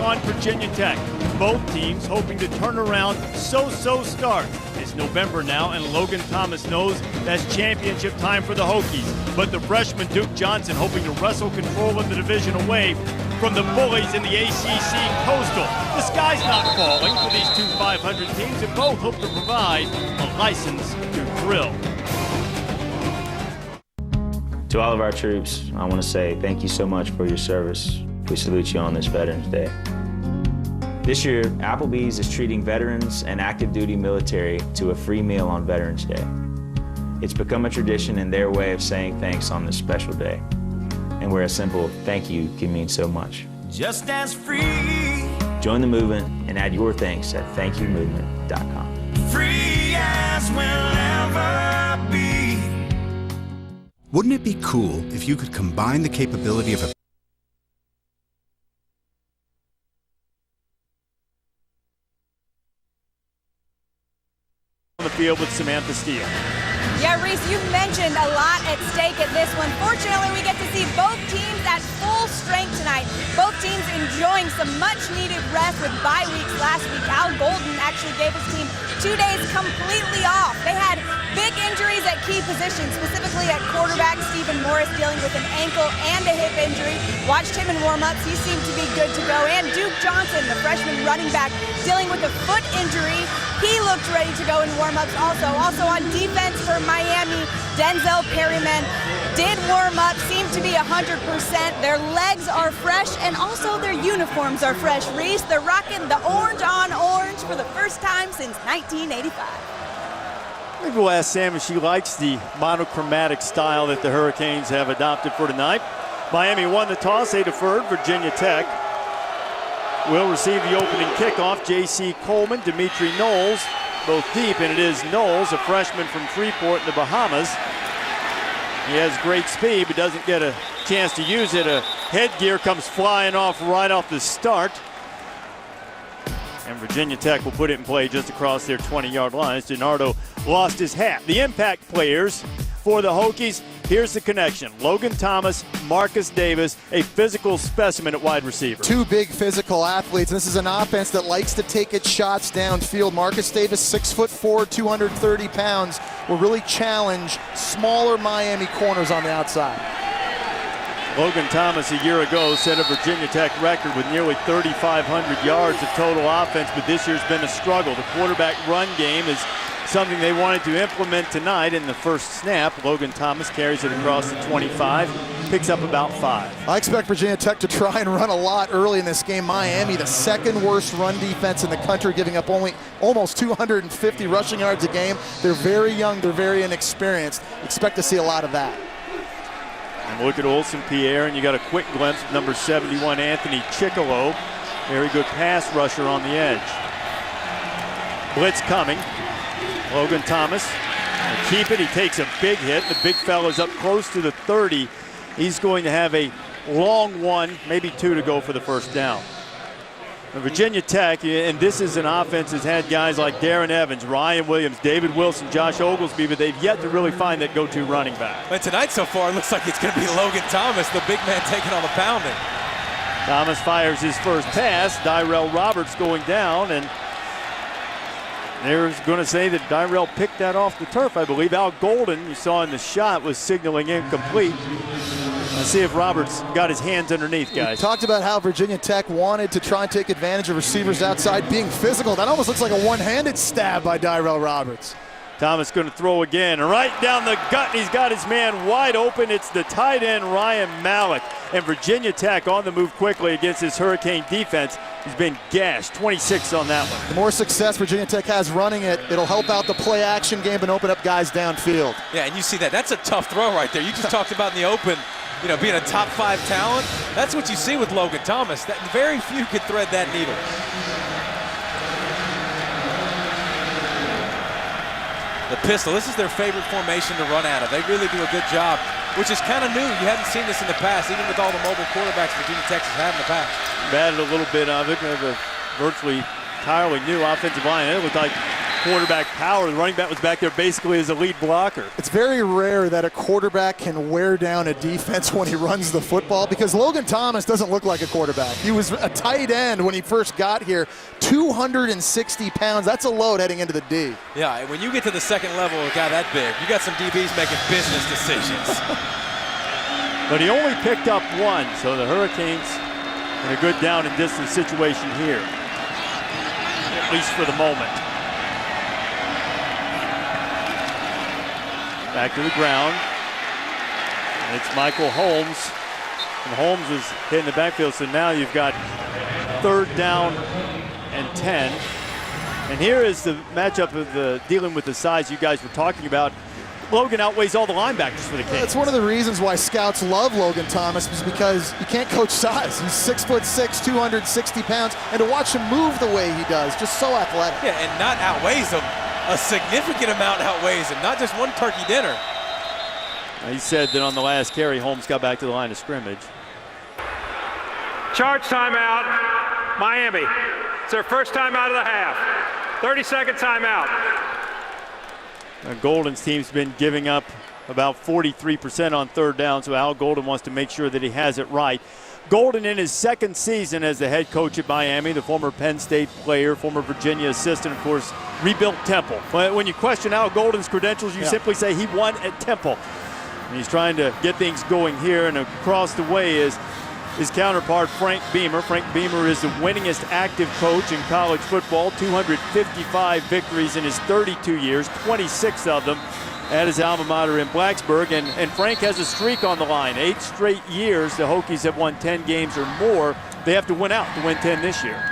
on Virginia Tech. Both teams hoping to turn around so-so start. It's November now, and Logan Thomas knows that's championship time for the Hokies. But the freshman Duke Johnson hoping to wrestle control of the division away from the bullies in the ACC Coastal. The sky's not falling for these two 500 teams, and both hope to provide a license to thrill. To all of our troops, I want to say thank you so much for your service. We salute you on this Veterans Day. This year, Applebee's is treating veterans and active duty military to a free meal on Veterans Day. It's become a tradition in their way of saying thanks on this special day, and where a simple thank you can mean so much. Just as free. Join the movement and add your thanks at thankyoumovement.com. Free as we'll ever be. Wouldn't it be cool if you could combine the capability of a On the field with Samantha Steele. Yeah, Reese, you mentioned a lot at stake at this one. Fortunately, we get to see both teams at full strength tonight. Both teams enjoying some much-needed rest with bye weeks last week. Al Golden actually gave his team 2 days completely off. They had big injuries at key positions, specifically at quarterback. Stephen Morris dealing with an ankle and a hip injury. Watched him in warm-ups. He seemed to be good to go. And Duke Johnson, the freshman running back, dealing with a foot injury. He looked ready to go in warm-ups also. Also on defense for Miami, Denzel Perryman did warm up, seemed to be 100%. Their legs are fresh, and also their uniforms are fresh. Reese, they're rocking the orange on orange for the first time since 1985. Maybe we'll ask Sam if she likes the monochromatic style that the Hurricanes have adopted for tonight. Miami won the toss, they deferred. Virginia Tech will receive the opening kickoff. J.C. Coleman, Dimitri Knowles, both deep, and it is Knowles, a freshman from Freeport in the Bahamas. He has great speed, but doesn't get a chance to use it. A headgear comes flying off right off the start. And Virginia Tech will put it in play just across their 20-yard line. DiNardo lost his hat. The impact players for the Hokies, here's the connection. Logan Thomas, Marcus Davis, a physical specimen at wide receiver. Two big physical athletes. This is an offense that likes to take its shots downfield. Marcus Davis, 6'4", 230 pounds, will really challenge smaller Miami corners on the outside. Logan Thomas a year ago set a Virginia Tech record with nearly 3,500 yards of total offense, but this year's been a struggle. The quarterback run game is something they wanted to implement tonight. In the first snap, Logan Thomas carries it across the 25, picks up about 5. I expect Virginia Tech to try and run a lot early in this game. Miami, the second worst run defense in the country, giving up only almost 250 rushing yards a game. They're very young, they're very inexperienced. Expect to see a lot of that. And look at Olsen Pierre, and you got a quick glimpse of number 71, Anthony Chickalo. Very good pass rusher on the edge. Blitz coming. Logan Thomas will keep it. He takes a big hit. The big fella's up close to the 30. He's going to have a long one, maybe 2 to go for the first down. And Virginia Tech, and this is an offense that's had guys like Darren Evans, Ryan Williams, David Wilson, Josh Oglesby, but they've yet to really find that go-to running back. But tonight so far, it looks like it's going to be Logan Thomas, the big man taking all the pounding. Thomas fires his first pass. Dyrell Roberts going down, and they're going to say that Dyrell picked that off the turf, I believe. Al Golden, you saw in the shot, was signaling incomplete. Let's see if Roberts got his hands underneath, guys. We talked about how Virginia Tech wanted to try and take advantage of receivers outside being physical. That almost looks like a one-handed stab by Dyrell Roberts. Thomas going to throw again, right down the gut. He's got his man wide open. It's the tight end, Ryan Malik. And Virginia Tech on the move quickly against this Hurricane defense. He's been gashed, 26 on that one. The more success Virginia Tech has running it, it'll help out the play-action game and open up guys downfield. Yeah, and you see that. That's a tough throw right there. You just talked about in the open, you know, being a top 5 talent. That's what you see with Logan Thomas. That very few could thread that needle. The pistol, this is their favorite formation to run out of. They really do a good job, which is kind of new. You haven't seen this in the past, even with all the mobile quarterbacks Virginia Tech has had in the past. We've added a little bit of it. We have a virtually entirely new offensive line. It looked like quarterback power. The running back was back there basically as a lead blocker. It's very rare that a quarterback can wear down a defense when he runs the football, because Logan Thomas doesn't look like a quarterback. He was a tight end when he first got here, 260 pounds. That's a load heading into the D. Yeah, when you get to the second level with a guy that big, you got some DBs making business decisions. But he only picked up one, so the Hurricanes in a good down and distance situation here, at least for the moment. Back to the ground. And it's Michael Holmes. And Holmes is hitting the backfield, so now you've got 3rd down and 10. And here is the matchup of the dealing with the size you guys were talking about. Logan outweighs all the linebackers for the Canes. That's one of the reasons why scouts love Logan Thomas, is because you can't coach size. He's 6'6", 260 pounds, and to watch him move the way he does, just so athletic. Yeah, and not outweighs him. A significant amount outweighs him, not just one turkey dinner. He said that on the last carry, Holmes got back to the line of scrimmage. Charge timeout, Miami. It's their first timeout of the half. 30-second timeout. Golden's team's been giving up about 43% on 3rd down, so Al Golden wants to make sure that he has it right. Golden in his 2nd season as the head coach at Miami, the former Penn State player, former Virginia assistant, of course, rebuilt Temple. When you question Al Golden's credentials, you simply say he won at Temple. And he's trying to get things going here, and across the way is his counterpart, Frank Beamer. Frank Beamer is the winningest active coach in college football, 255 victories in his 32 years, 26 of them at his alma mater in Blacksburg. And Frank has a streak on the line. 8 straight years the Hokies have won 10 games or more. They have to win out to win 10 this year.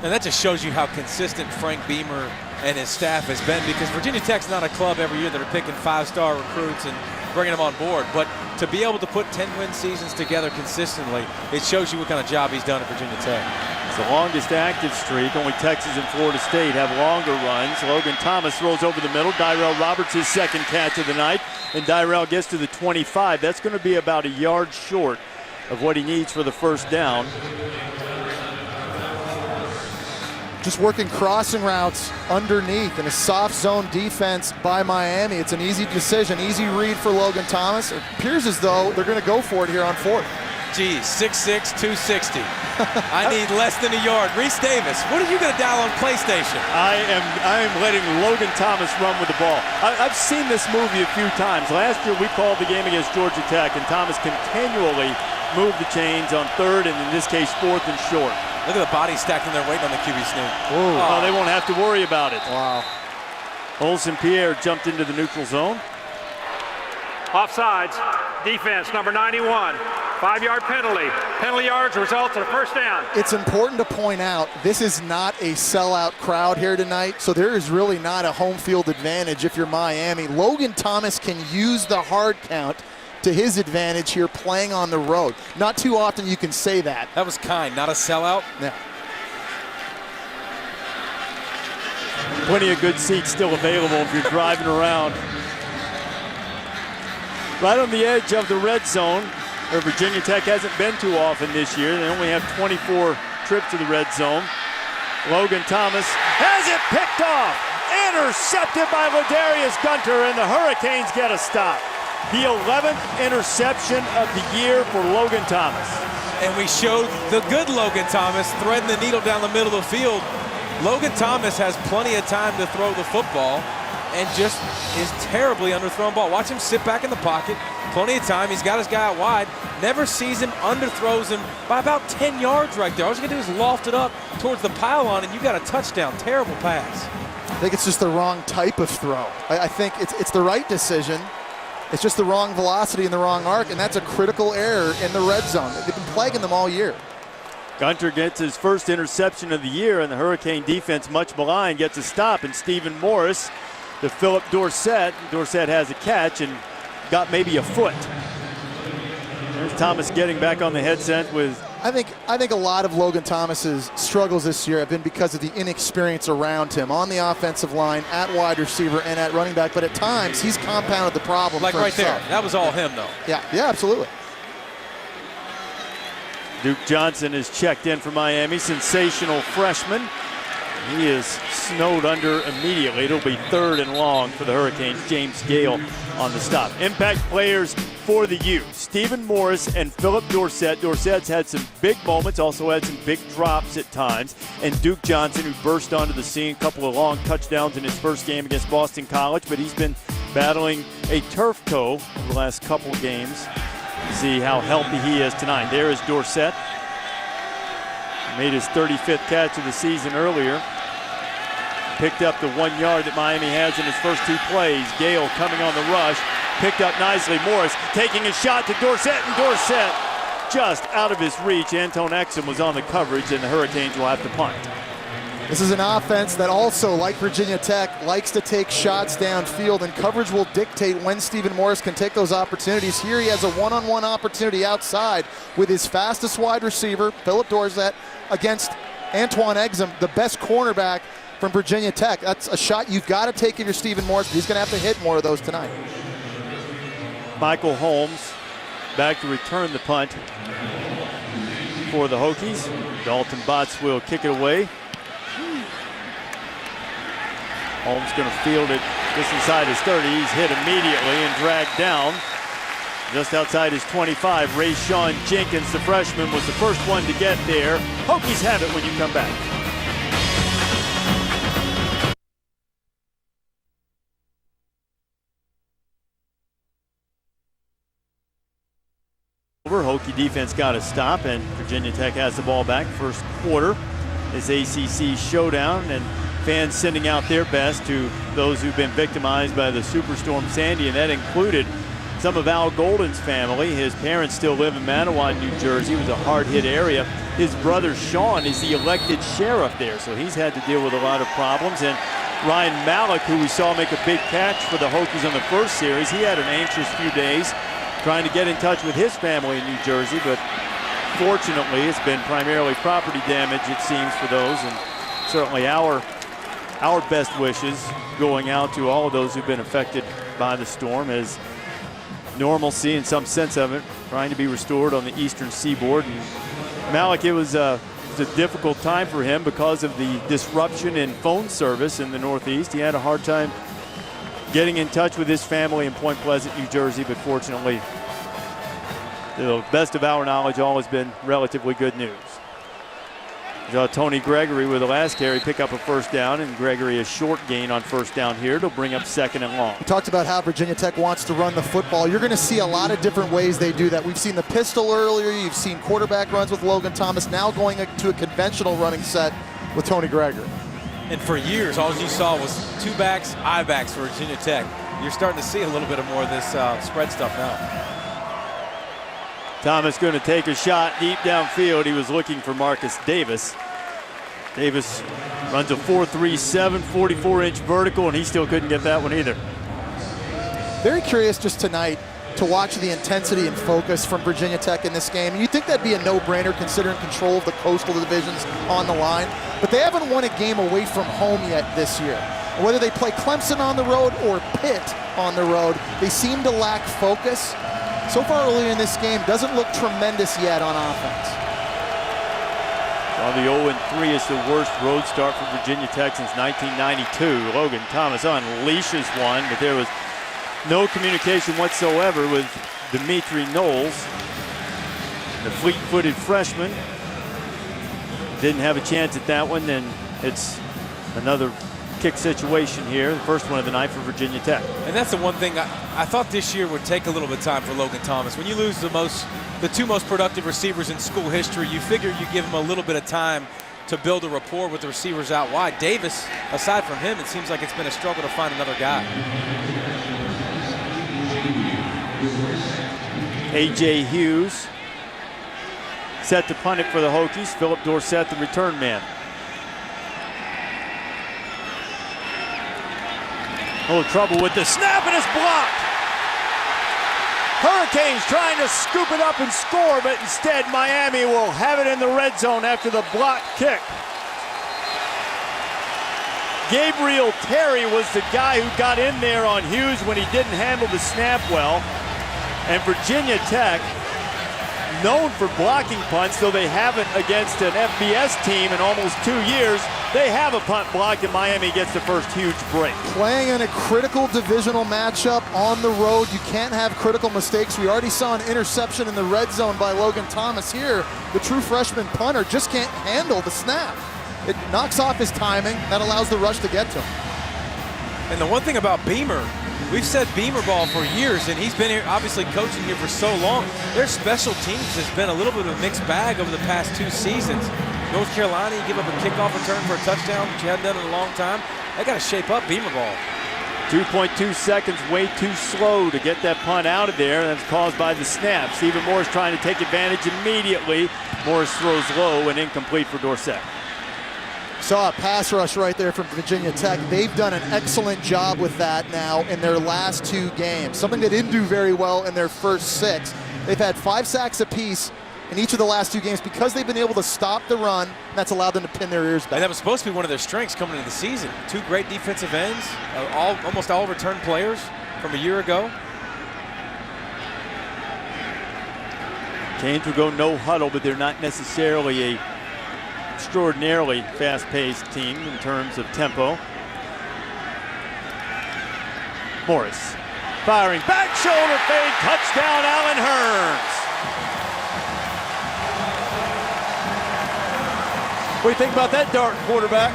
And that just shows you how consistent Frank Beamer and his staff has been, because Virginia Tech's not a club every year that are picking 5-star recruits and bringing them on board. But to be able to put 10-win seasons together consistently, it shows you what kind of job he's done at Virginia Tech. It's the longest active streak. Only Texas and Florida State have longer runs. Logan Thomas throws over the middle. Dyrell Roberts, his 2nd catch of the night. And Dyrell gets to the 25. That's going to be about a yard short of what he needs for the 1st down. Just working crossing routes underneath in a soft zone defense by Miami. It's an easy decision, easy read for Logan Thomas. It appears as though they're going to go for it here on 4th. Geez, 6'6", 260. I need less than a yard. Reese Davis, what are you going to dial on PlayStation? I am letting Logan Thomas run with the ball. I've seen this movie a few times. Last year we called the game against Georgia Tech, and Thomas continually moved the chains on 3rd and in this case 4th and short. Look at the body stacked in there waiting on the QB sneak. Oh, they won't have to worry about it. Wow. Olsen Pierre jumped into the neutral zone. Offsides, defense, number 91. 5-yard penalty. Penalty yards results in a 1st down. It's important to point out this is not a sellout crowd here tonight, so there is really not a home field advantage if you're Miami. Logan Thomas can use the hard count to his advantage here playing on the road. Not too often you can say that. That was kind, not a sellout. Yeah. Plenty of good seats still available if you're driving around. Right on the edge of the red zone, where Virginia Tech hasn't been too often this year. They only have 24 trips to the red zone. Logan Thomas has it picked off. Intercepted by Ladarius Gunter, and the Hurricanes get a stop. The 11th interception of the year for Logan Thomas. And we showed the good Logan Thomas threading the needle down the middle of the field. Logan Thomas has plenty of time to throw the football and just is terribly underthrown ball. Watch him sit back in the pocket. Plenty of time. He's got his guy out wide. Never sees him, underthrows him by about 10 yards right there. All he's going to do is loft it up towards the pylon, and you got a touchdown. Terrible pass. I think it's just the wrong type of throw. I think it's the right decision. It's just the wrong velocity and the wrong arc, and that's a critical error in the red zone. They've been plaguing them all year. Gunter gets his 1st interception of the year, and the Hurricane defense, much maligned, gets a stop. And Stephen Morris to Philip Dorsett. Dorsett has a catch and got maybe a foot. There's Thomas getting back on the headset with... I think a lot of Logan Thomas's struggles this year have been because of the inexperience around him on the offensive line, at wide receiver, and at running back. But at times, he's compounded the problem. Like for right himself. there. That was all him, though. Yeah, absolutely. Duke Johnson is checked in for Miami. Sensational freshman. He is snowed under immediately. It'll be 3rd and long for the Hurricanes. James Gale on the stop. Impact players for the U. Stephin Morris and Philip Dorsett. Dorsett's had some big moments, also had some big drops at times. And Duke Johnson, who burst onto the scene, a couple of long touchdowns in his first game against Boston College, but he's been battling a turf toe over the last couple of games. See how healthy he is tonight. There is Dorsett. Made his 35th catch of the season earlier. Picked up the 1 yard that Miami has in his first 2 plays. Gale coming on the rush. Picked up nicely. Morris taking a shot to Dorsett, and Dorsett just out of his reach. Anton Exum was on the coverage, and the Hurricanes will have to punt. This is an offense that also, like Virginia Tech, likes to take shots downfield, and coverage will dictate when Stephin Morris can take those opportunities. Here he has a one-on-one opportunity outside with his fastest wide receiver, Philip Dorsett, against Antoine Exum, the best cornerback from Virginia Tech. That's a shot you've got to take if you're Stephin Morris, but he's going to have to hit more of those tonight. Michael Holmes back to return the punt for the Hokies. Dalton Botts will kick it away. Holmes going to field it just inside his 30. He's hit immediately and dragged down just outside his 25. Rayshawn Jenkins, the freshman, was the first one to get there. Hokies have it when you come back. Hokie defense got a stop, and Virginia Tech has the ball back. First quarter is ACC showdown, and fans sending out their best to those who've been victimized by the Superstorm Sandy, and that included some of Al Golden's family. His parents still live in Manawha, New Jersey. It was a hard-hit area. His brother Sean is the elected sheriff there, so he's had to deal with a lot of problems. And Ryan Malik, who we saw make a big catch for the Hokies on the first series, he had an anxious few days trying to get in touch with his family in New Jersey, but fortunately it's been primarily property damage, it seems, for those, and certainly our best wishes going out to all of those who've been affected by the storm, as normalcy in some sense of it trying to be restored on the eastern seaboard. And Malik, it was a difficult time for him because of the disruption in phone service in the Northeast. He had a hard time getting in touch with his family in Point Pleasant, New Jersey, but fortunately, to the best of our knowledge, all has been relatively good news. Tony Gregory with the last carry pick up a first down, and Gregory a short gain on first down here. It'll bring up 2nd and long. We talked about how Virginia Tech wants to run the football. You're going to see a lot of different ways they do that. We've seen the pistol earlier. You've seen quarterback runs with Logan Thomas. Now going to a conventional running set with Tony Gregory. And for years, all you saw was 2 backs, I backs for Virginia Tech. You're starting to see a little bit of more of this spread stuff now. Thomas going to take a shot deep downfield. He was looking for Marcus Davis. Davis runs a 4.37, 44-inch vertical, and he still couldn't get that one either. Very curious just tonight to watch the intensity and focus from Virginia Tech in this game. You think that'd be a no-brainer considering control of the Coastal Divisions on the line, but they haven't won a game away from home yet this year. Whether they play Clemson on the road or Pitt on the road, they seem to lack focus. So far early in this game, doesn't look tremendous yet on offense. Well, the 0-3 is the worst road start for Virginia Tech since 1992. Logan Thomas unleashes one, but there was no communication whatsoever with Dimitri Knowles. The fleet-footed freshman didn't have a chance at that one, and it's another kick situation here, the first one of the night for Virginia Tech. And that's the one thing I thought this year would take a little bit of time for Logan Thomas. When you lose the 2 most productive receivers in school history, you figure you give him a little bit of time to build a rapport with the receivers out wide. Davis, aside from him, it seems like it's been a struggle to find another guy. A.J. Hughes set to punt it for the Hokies. Philip Dorsett, the return man. A little trouble with the snap, and it's blocked. Hurricanes trying to scoop it up and score, but instead Miami will have it in the red zone after the block kick. Gabriel Terry was the guy who got in there on Hughes when he didn't handle the snap well. And Virginia Tech known for blocking punts, though they haven't against an FBS team in almost 2 years. They have a punt blocked, and Miami gets the first huge break. Playing in a critical divisional matchup on the road, you can't have critical mistakes. We already saw an interception in the red zone by Logan Thomas here. The true freshman punter just can't handle the snap. It knocks off his timing. That allows the rush to get to him. And the one thing about Beamer, we've said Beamer ball for years, and he's been here, obviously coaching here for so long. Their special teams has been a little bit of a mixed bag over the past 2 seasons. North Carolina, you give up a kickoff return for a touchdown, which you hadn't done in a long time. They got to shape up Beamer ball. 2.2 seconds, way too slow to get that punt out of there. That's caused by the snap. Stephen Morris trying to take advantage immediately. Morris throws low and incomplete for Dorsett. Saw a pass rush right there from Virginia Tech. They've done an excellent job with that now in their last 2 games. Something they didn't do very well in their first 6. They've had 5 sacks apiece in each of the last 2 games because they've been able to stop the run, and that's allowed them to pin their ears back. And that was supposed to be one of their strengths coming into the season. 2 great defensive ends, almost all return players from a year ago. Canes will go no huddle, but they're not necessarily a extraordinarily fast-paced team in terms of tempo. Morris firing, back shoulder fade, touchdown Allen Hurns. What do you think about that dart, quarterback?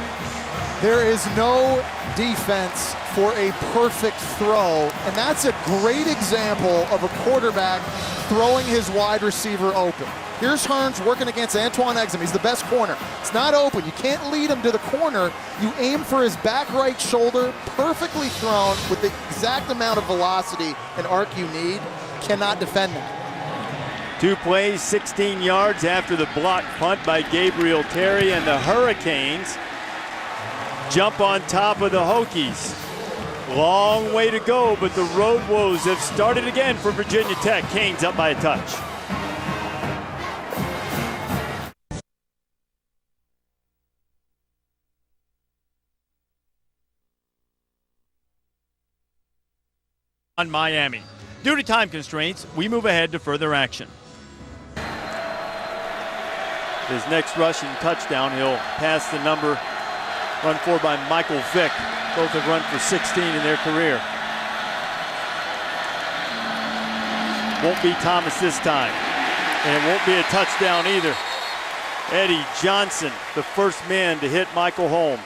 There is no defense for a perfect throw, and that's a great example of a quarterback throwing his wide receiver open. Here's Hurns working against Antoine Exum. He's the best corner. It's not open. You can't lead him to the corner. You aim for his back right shoulder, perfectly thrown with the exact amount of velocity and arc you need. Cannot defend him. 2 plays, 16 yards after the block punt by Gabriel Terry, and the Hurricanes jump on top of the Hokies. Long way to go, but the road woes have started again for Virginia Tech. Canes up by a touch. On Miami. Due to time constraints, we move ahead to further action. His next rushing touchdown, he'll pass the number run for by Michael Vick. Both have run for 16 in their career. Won't be Thomas this time, and it won't be a touchdown either. Eddie Johnson, the first man to hit Michael Holmes.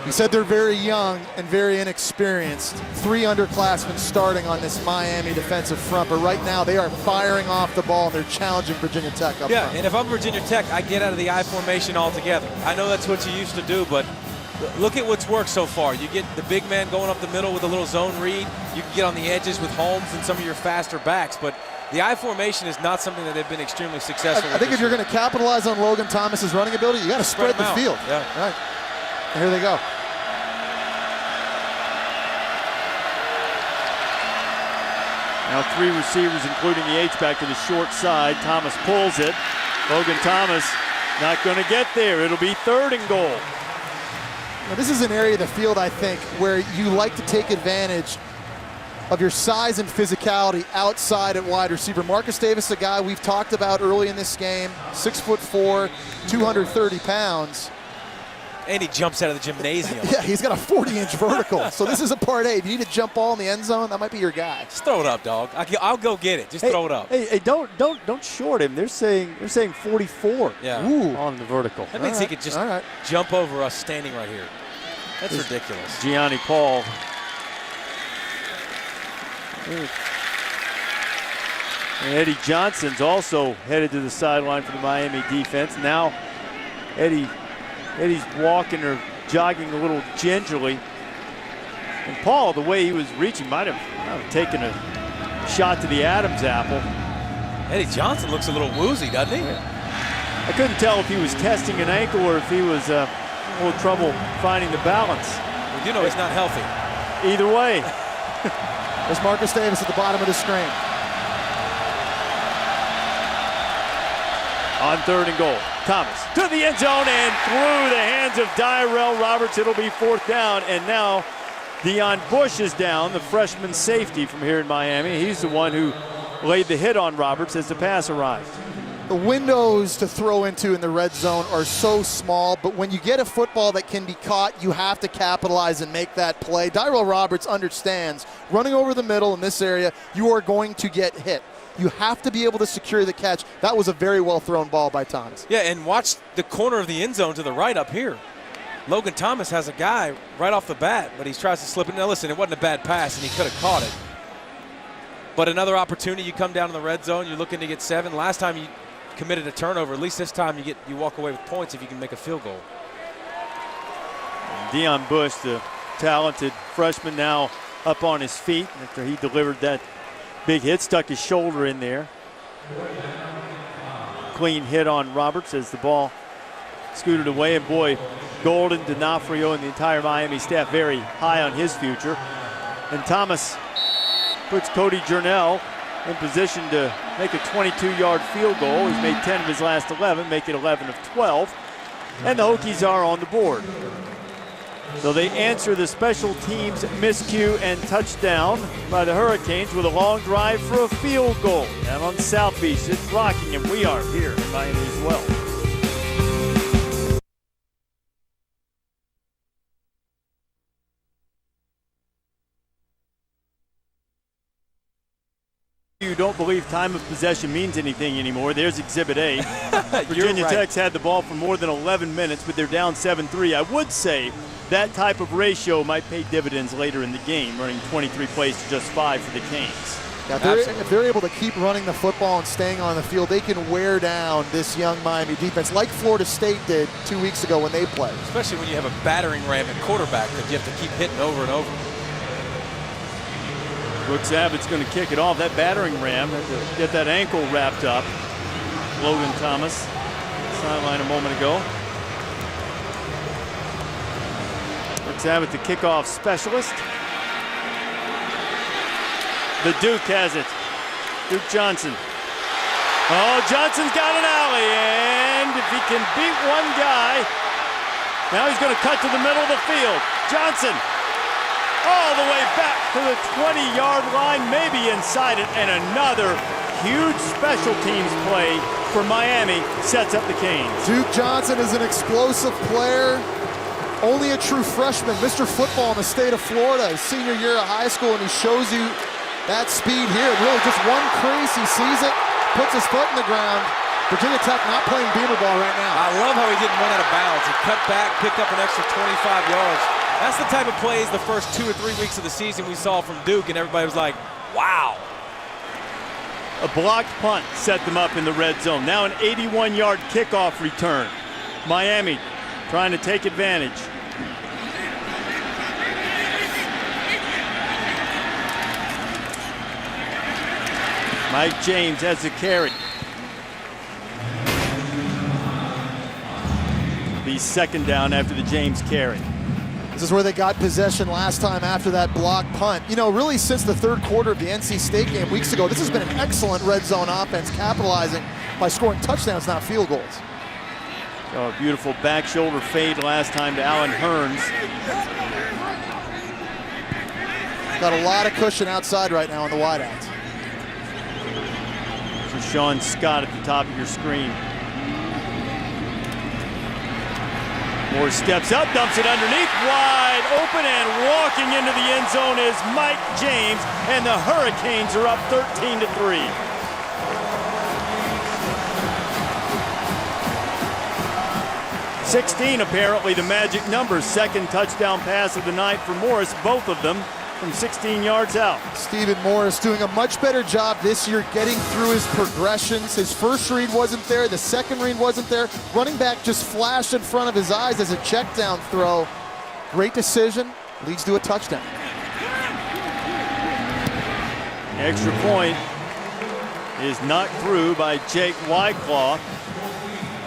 He said they're very young and very inexperienced. 3 underclassmen starting on this Miami defensive front, but right now they are firing off the ball and they're challenging Virginia Tech up front. And if I'm Virginia Tech, I get out of the I formation altogether. I know that's what you used to do, but look at what's worked so far. You get the big man going up the middle with a little zone read. You can get on the edges with Holmes and some of your faster backs, but the I formation is not something that they've been extremely successful with. I think if you're going to capitalize on Logan Thomas's running ability, you got to spread the field. Yeah. Right. And here they go. Now 3 receivers, including the H-back to the short side. Thomas pulls it. Logan Thomas not going to get there. It'll be 3rd and goal. Now, this is an area of the field, I think, where you like to take advantage of your size and physicality outside at wide receiver. Marcus Davis, a guy we've talked about early in this game, 6'4", 230 pounds. And he jumps out of the gymnasium. Yeah, he's got a 40-inch vertical. So this is a part A. If you need a jump ball in the end zone, that might be your guy. Just throw it up, dog. I'll go get it. Just throw it up. Hey, don't short him. They're saying 44 on the vertical. That means he could just jump over us standing right here. That's ridiculous. Gianni Paul. And Eddie Johnson's also headed to the sideline for the Miami defense. Now Eddie's walking or jogging a little gingerly. And Paul, the way he was reaching, might have taken a shot to the Adam's apple. Eddie Johnson looks a little woozy, doesn't he? I couldn't tell if he was testing an ankle or if he was a little trouble finding the balance. We do know he's not healthy. Either way. There's Marcus Davis at the bottom of the screen. On 3rd and goal, Thomas to the end zone and through the hands of Dyrell Roberts. It'll be 4th down, and now Deion Bush is down, the freshman safety from here in Miami. He's the one who laid the hit on Roberts as the pass arrived. The windows to throw into in the red zone are so small, but when you get a football that can be caught, you have to capitalize and make that play. Tyrell Roberts understands running over the middle in this area, you are going to get hit. You have to be able to secure the catch. That was a very well thrown ball by Thomas. Yeah, and watch the corner of the end zone to the right up here. Logan Thomas has a guy right off the bat, but he tries to slip it. Now listen, it wasn't a bad pass, and he could have caught it. But another opportunity, you come down in the red zone, you're looking to get 7. Last time you committed a turnover. At least this time you walk away with points if you can make a field goal. And Deion Bush, the talented freshman, now up on his feet after he delivered that big hit, stuck his shoulder in there. Clean hit on Roberts as the ball scooted away, and boy, Golden, D'Onofrio, and the entire Miami staff very high on his future. And Thomas puts Cody Journell in position to make a 22-yard field goal. He's made 10 of his last 11, make it 11 of 12. And the Hokies are on the board. So they answer the special teams miscue and touchdown by the Hurricanes with a long drive for a field goal. And on South Beach, it's rocking, and we are here in Miami as well. You don't believe time of possession means anything anymore. There's Exhibit A. Virginia right. Tech's had the ball for more than 11 minutes, but they're down 7-3. I would say that type of ratio might pay dividends later in the game, running 23 plays to just 5 for the Canes. Yeah, if they're able to keep running the football and staying on the field, they can wear down this young Miami defense like Florida State did 2 weeks ago when they played. Especially when you have a battering ram at quarterback that you have to keep hitting over and over. Brooks Abbott's going to kick it off. That battering ram had to get that ankle wrapped up. Logan Thomas, sideline a moment ago. Brooks Abbott, the kickoff specialist. The Duke has it. Duke Johnson. Oh, Johnson's got an alley, and if he can beat one guy, now he's going to cut to the middle of the field. Johnson all the way back to the 20-yard line, maybe inside it, and another huge special teams play for Miami sets up the Canes. Duke Johnson is an explosive player, only a true freshman, Mr. Football in the state of Florida, his senior year of high school, and he shows you that speed here. Really just one crease, he sees it, puts his foot in the ground. Virginia Tech not playing Beaver ball right now. I love how he didn't run out of bounds. He cut back, picked up an extra 25 yards. That's the type of plays the first 2 or 3 weeks of the season we saw from Duke, and everybody was like, wow. A blocked punt set them up in the red zone. Now an 81-yard kickoff return. Miami trying to take advantage. Mike James has the carry. Be second down after the James carry. This is where they got possession last time after that block punt. You know, really since the third quarter of the NC State game weeks ago, this has been an excellent red zone offense, capitalizing by scoring touchdowns, not field goals. Oh, a beautiful back shoulder fade last time to Allen Hearns. Got a lot of cushion outside right now on the wideouts. So Sean Scott at the top of your screen. Moore steps up, dumps it underneath, wide open, and walking into the end zone is Mike James, and the Hurricanes are up 13-3. $16 apparently the magic number. Second touchdown pass of the night for Morris, both of them from 16 yards out. Stephen Morris doing a much better job this year getting through his progressions. His first read wasn't there, the second read wasn't there. Running back just flashed in front of his eyes as a check down throw. Great decision, leads to a touchdown. Extra point is knocked through by Jake Wyclaw.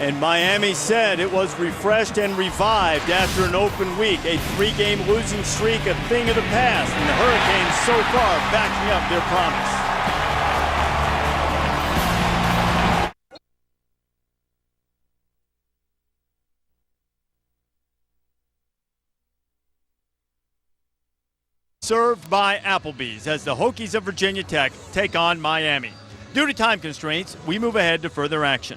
And Miami said it was refreshed and revived after an open week. A 3-game losing streak, a thing of the past. And the Hurricanes so far backing up their promise. Served by Applebee's as the Hokies of Virginia Tech take on Miami. Due to time constraints, we move ahead to further action.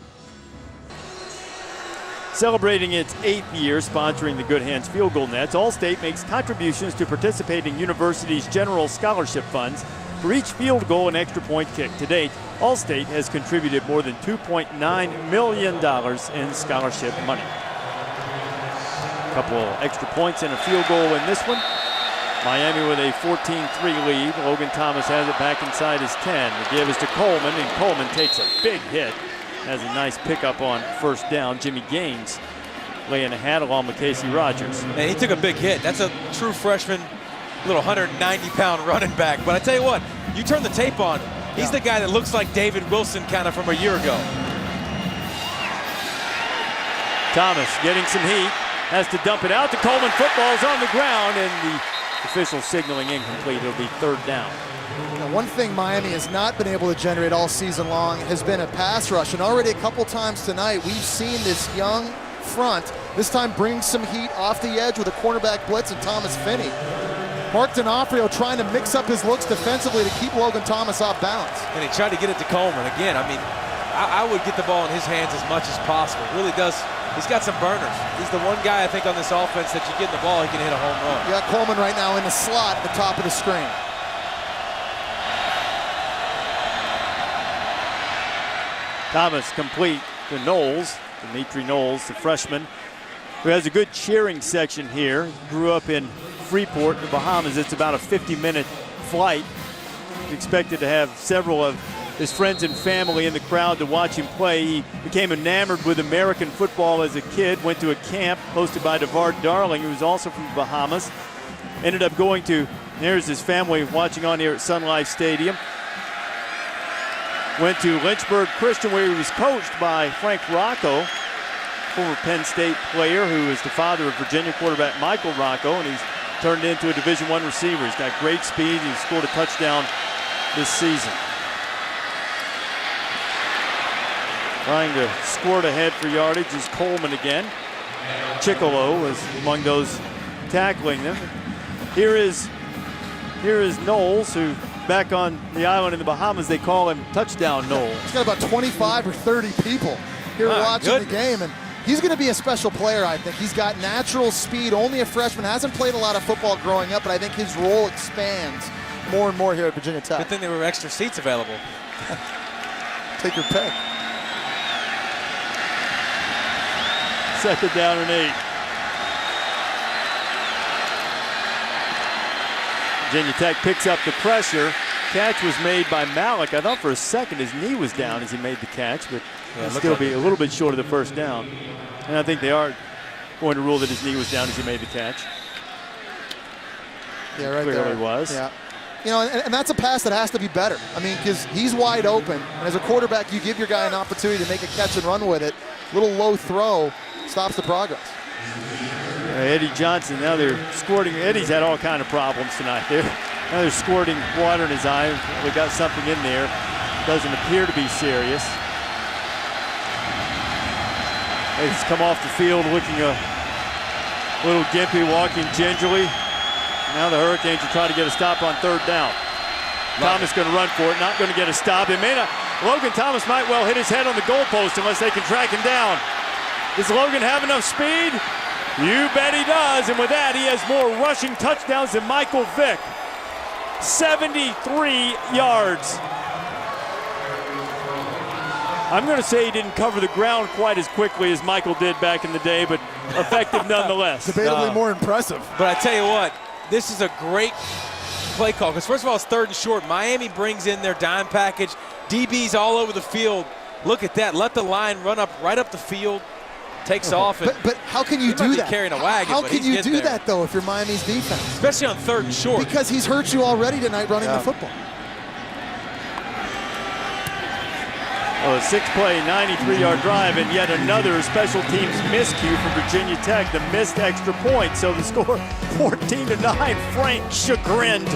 Celebrating its 8th year sponsoring the Good Hands Field Goal Nets, Allstate makes contributions to participating universities' general scholarship funds for each field goal and extra point kick. To date, Allstate has contributed more than $2.9 million in scholarship money. A couple extra points and a field goal in this one. Miami with a 14-3 lead. Logan Thomas has it back inside his 10. The give is to Coleman, and Coleman takes a big hit. Has a nice pickup on first down. Jimmy Gaines laying a hat along with Casey Rogers. And he took a big hit. That's a true freshman, little 190-pound running back. But I tell you what, you turn the tape on, he's the guy that looks like David Wilson kind of from a year ago. Thomas getting some heat, has to dump it out to Coleman. Football's on the ground, and the official signaling incomplete. It'll be third down. Now, one thing Miami has not been able to generate all season long has been a pass rush, and already a couple times tonight we've seen this young front this time bring some heat off the edge with a cornerback blitz and Thomas Finney. Mark D'Onofrio trying to mix up his looks defensively to keep Logan Thomas off balance. And he tried to get it to Coleman. Again, I mean, I would get the ball in his hands as much as possible. It really does. He's got some burners. He's the one guy, I think, on this offense that you get the ball, he can hit a home run. You got Coleman right now in the slot at the top of the screen. Thomas complete to Knowles, Dimitri Knowles, the freshman, who has a good cheering section here. Grew up in Freeport, the Bahamas. It's about a 50-minute flight. He's expected to have several of his friends and family in the crowd to watch him play. He became enamored with American football as a kid, went to a camp hosted by DeVard Darling, who was also from the Bahamas. Ended up going to, there's his family watching on here at Sun Life Stadium. Went to Lynchburg Christian, where he was coached by Frank Rocco, former Penn State player who is the father of Virginia quarterback Michael Rocco, and he's turned into a Division I receiver. He's got great speed. He's scored a touchdown this season. Trying to squirt ahead for yardage is Coleman again. Chicolo was among those tackling them. Here is Knowles, who back on the island in the Bahamas, they call him Touchdown Knowles. He's got about 25 or 30 people here watching the game, and he's going to be a special player, I think. He's got natural speed, only a freshman, hasn't played a lot of football growing up, but I think his role expands more and more here at Virginia Tech. Good thing there were extra seats available. Take your pick. Second down and 8. Virginia Tech picks up the pressure. Catch was made by Malik. I thought for a second his knee was down as he made the catch, but it'll still be a little bit short of the first down. And I think they are going to rule that his knee was down as he made the catch. Yeah, right Clearly there. was. Yeah. You know, and that's a pass that has to be better. I mean, because he's wide open, and as a quarterback, you give your guy an opportunity to make a catch and run with it. Little low throw stops the progress. Eddie Johnson, now they're squirting. Eddie's had all kind of problems tonight. Now they're squirting water in his eye. They got something in there. Doesn't appear to be serious. He's come off the field looking a little gimpy, walking gingerly. Now the Hurricanes are trying to get a stop on third down. Thomas going to run for it, not going to get a stop. It may not. Logan Thomas might well hit his head on the goalpost unless they can track him down. Does Logan have enough speed? You bet he does, and with that, he has more rushing touchdowns than Michael Vick. 73 yards. I'm going to say he didn't cover the ground quite as quickly as Michael did back in the day, but effective nonetheless. Debatably more impressive. But I tell you what, this is a great play call, because first of all, it's third and short. Miami brings in their dime package. DBs all over the field. Look at that. Let the line run up right up the field. Takes off. But how can you do that? Carrying a wagon, how but can he's you getting do there. that, though, if you're Miami's defense? Especially on third and short. Because he's hurt you already tonight running the football. Oh, a 6-play, 93-yard drive, and yet another special teams miscue for Virginia Tech, the missed extra point. So the score, 14-9, Frank chagrined.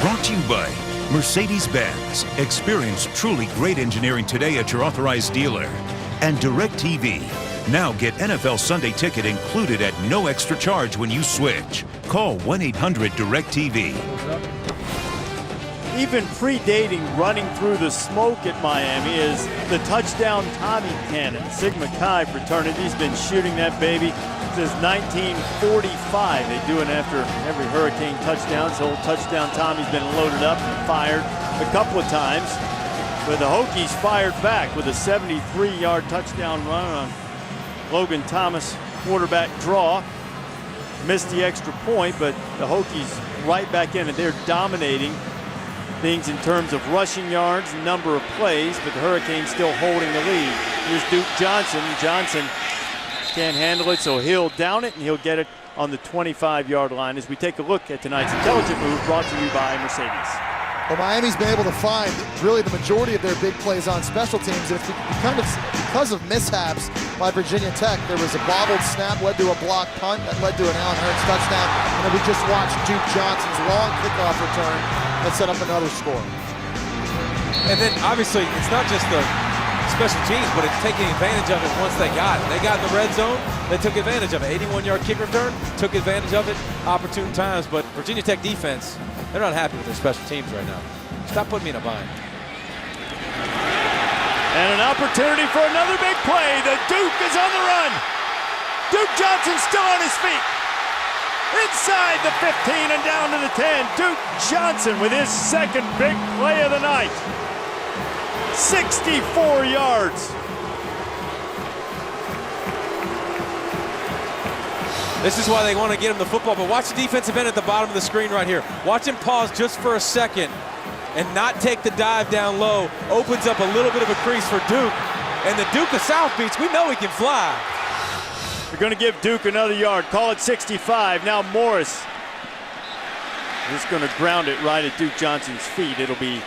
Brought to you by Mercedes-Benz. Experience truly great engineering today at your authorized dealer. And DirecTV. Now get NFL Sunday Ticket included at no extra charge when you switch. Call 1-800-DIRECTV. Even predating running through the smoke at Miami is the touchdown Tommy cannon. Sigma Chi fraternity has been shooting that baby since 1945. They do it after every Hurricane touchdown. So touchdown Tommy's been loaded up and fired a couple of times. But the Hokies fired back with a 73-yard touchdown run on Logan Thomas quarterback draw. Missed the extra point, but the Hokies right back in, and they're dominating things in terms of rushing yards, number of plays, but the Hurricanes still holding the lead. Here's Duke Johnson. Johnson can't handle it, so he'll down it, and he'll get it on the 25-yard line as we take a look at tonight's intelligent move brought to you by Mercedes. Well, Miami's been able to find really the majority of their big plays on special teams. And it's because of mishaps by Virginia Tech. There was a bobbled snap, led to a block punt, that led to an Allen Hurts touchdown. And then we just watched Duke Johnson's long kickoff return that set up another score. And then, obviously, it's not just the special teams, but it's taking advantage of it once they got it. They got in the red zone, they took advantage of it. 81-yard kick return, took advantage of it, opportune times. But Virginia Tech defense, they're not happy with their special teams right now. Stop putting me in a bind. And an opportunity for another big play. The Duke is on the run. Duke Johnson still on his feet. Inside the 15 and down to the 10. Duke Johnson with his second big play of the night. 64 yards. This is why they want to get him the football, but watch the defensive end at the bottom of the screen right here. Watch him pause just for a second and not take the dive down low. Opens up a little bit of a crease for Duke. And the Duke of South Beach, we know he can fly. They're going to give Duke another yard. Call it 65. Now Morris is going to ground it right at Duke Johnson's feet. It'll be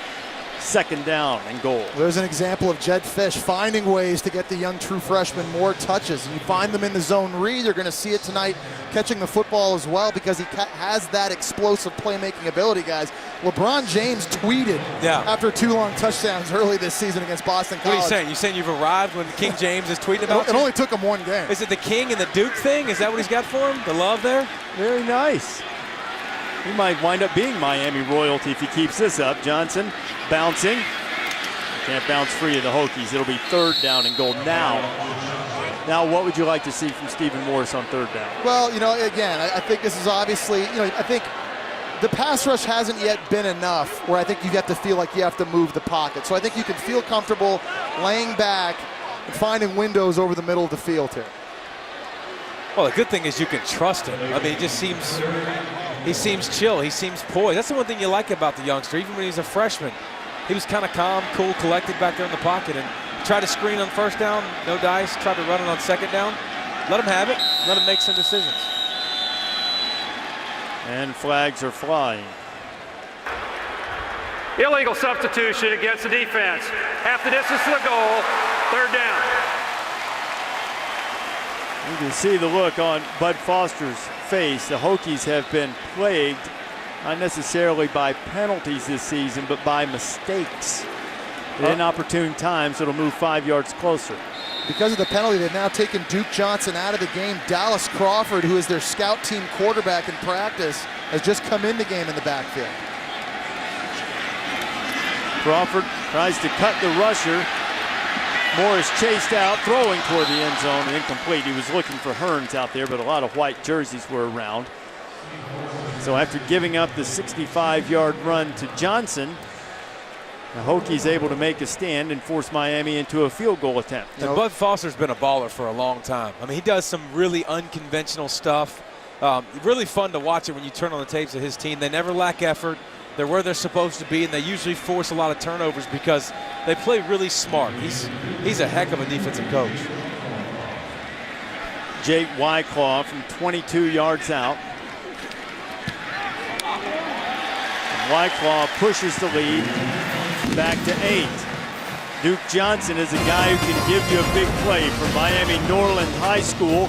second down and goal. There's an example of Jed Fish finding ways to get the young true freshman more touches. And you find them in the zone read. You're going to see it tonight catching the football as well because he has that explosive playmaking ability, guys. LeBron James tweeted after 2 long touchdowns early this season against Boston College. What are you saying? You saying you've arrived when King James is tweeting about it? It only took him 1 game. Is it the King and the Duke thing? Is that what he's got for him? The love there? Very nice. He might wind up being Miami royalty if he keeps this up. Johnson bouncing. Can't bounce free of the Hokies. It'll be third down and goal now. Now, what would you like to see from Stephen Morris on third down? Well, again, I think this is obviously, I think the pass rush hasn't yet been enough where I think you have to feel like you have to move the pocket. So I think you can feel comfortable laying back and finding windows over the middle of the field here. Well, the good thing is you can trust him. I mean, he seems chill. He seems poised. That's the one thing you like about the youngster. Even when he's a freshman, he was kind of calm, cool, collected back there in the pocket and tried to screen on first down, no dice, tried to run it on second down. Let him have it. Let him make some decisions. And flags are flying. Illegal substitution against the defense. Half the distance to the goal, third down. You can see the look on Bud Foster's face. The Hokies have been plagued, not necessarily by penalties this season, but by mistakes. In inopportune times, it'll move 5 yards closer. Because of the penalty, they've now taken Duke Johnson out of the game. Dallas Crawford, who is their scout team quarterback in practice, has just come in the game in the backfield. Crawford tries to cut the rusher. Morris chased out, throwing toward the end zone, incomplete. He was looking for Hearns out there, but a lot of white jerseys were around. So after giving up the 65-yard run to Johnson, the Hokies able to make a stand and force Miami into a field goal attempt. And Bud Foster's been a baller for a long time. I mean, he does some really unconventional stuff. Really fun to watch it when you turn on the tapes of his team. They never lack effort. They're where they're supposed to be, and they usually force a lot of turnovers because they play really smart. He's a heck of a defensive coach. Jake Wyclaw from 22 yards out. Wyclaw pushes the lead back to 8. Duke Johnson is a guy who can give you a big play from Miami Norland High School.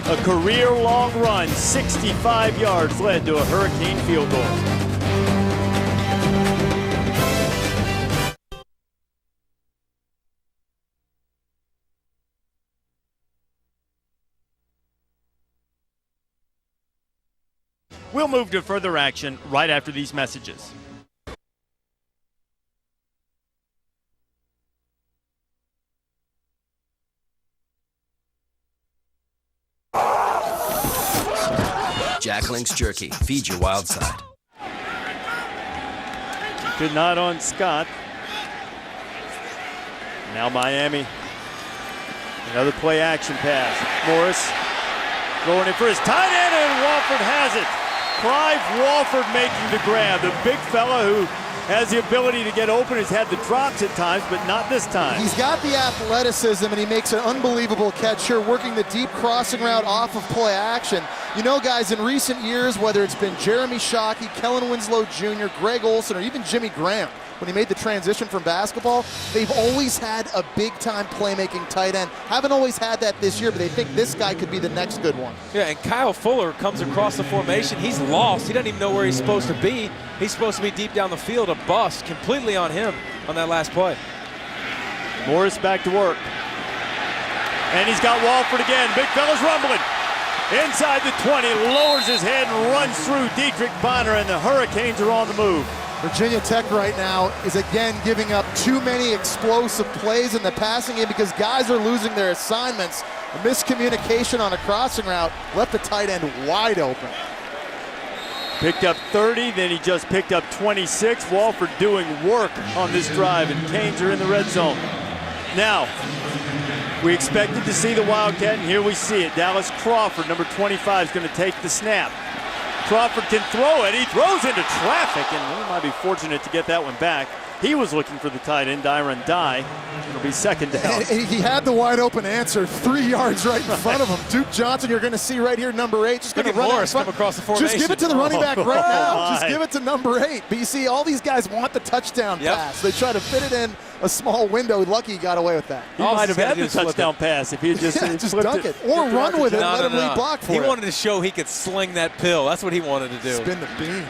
A career-long run, 65 yards, led to a Hurricane field goal. We'll move to further action right after these messages. Jack Link's Jerky. Feed your wild side. Good nod on Scott. Now Miami. Another play action pass. Morris throwing it for his tight end, and Walford has it. Clive Walford making the grab. The big fella who has the ability to get open, has had the drops at times, but not this time. He's got the athleticism, and he makes an unbelievable catch here, working the deep crossing route off of play action. You know, guys, in recent years, whether it's been Jeremy Shockey, Kellen Winslow Jr., Greg Olson, or even Jimmy Graham, when he made the transition from basketball, they've always had a big-time playmaking tight end. Haven't always had that this year, but they think this guy could be the next good one. Yeah, and Kyle Fuller comes across the formation. He's lost. He doesn't even know where he's supposed to be. He's supposed to be deep down the field. A bust completely on him on that last play. Morris back to work. And he's got Walford again. Big fella's rumbling. Inside the 20, lowers his head and runs through Dietrich Bonner, and the Hurricanes are on the move. Virginia Tech right now is again giving up too many explosive plays in the passing game because guys are losing their assignments. A miscommunication on a crossing route left the tight end wide open. Picked up 30, then he just picked up 26. Walford doing work on this drive, and Canes are in the red zone. Now, we expected to see the Wildcat, and here we see it. Dallas Crawford, number 25, is going to take the snap. Crawford can throw it. He throws into traffic, and he might be fortunate to get that one back. He was looking for the tight end, Dyron Dye. It'll be second down. And he had the wide open answer, 3 yards right in front of him. Duke Johnson, you're going to see right here, number 8. Just going to run Morris come across the formation. Just give it to the running back right now. My. Just give it to number 8. But you see, all these guys want the touchdown pass. They try to fit it in a small window. Lucky he got away with that. He might have had the touchdown pass if he had just, just dunk it. Or run with it and let him lead block for it. He wanted to show he could sling that pill. That's what he wanted to do. Spin the beam.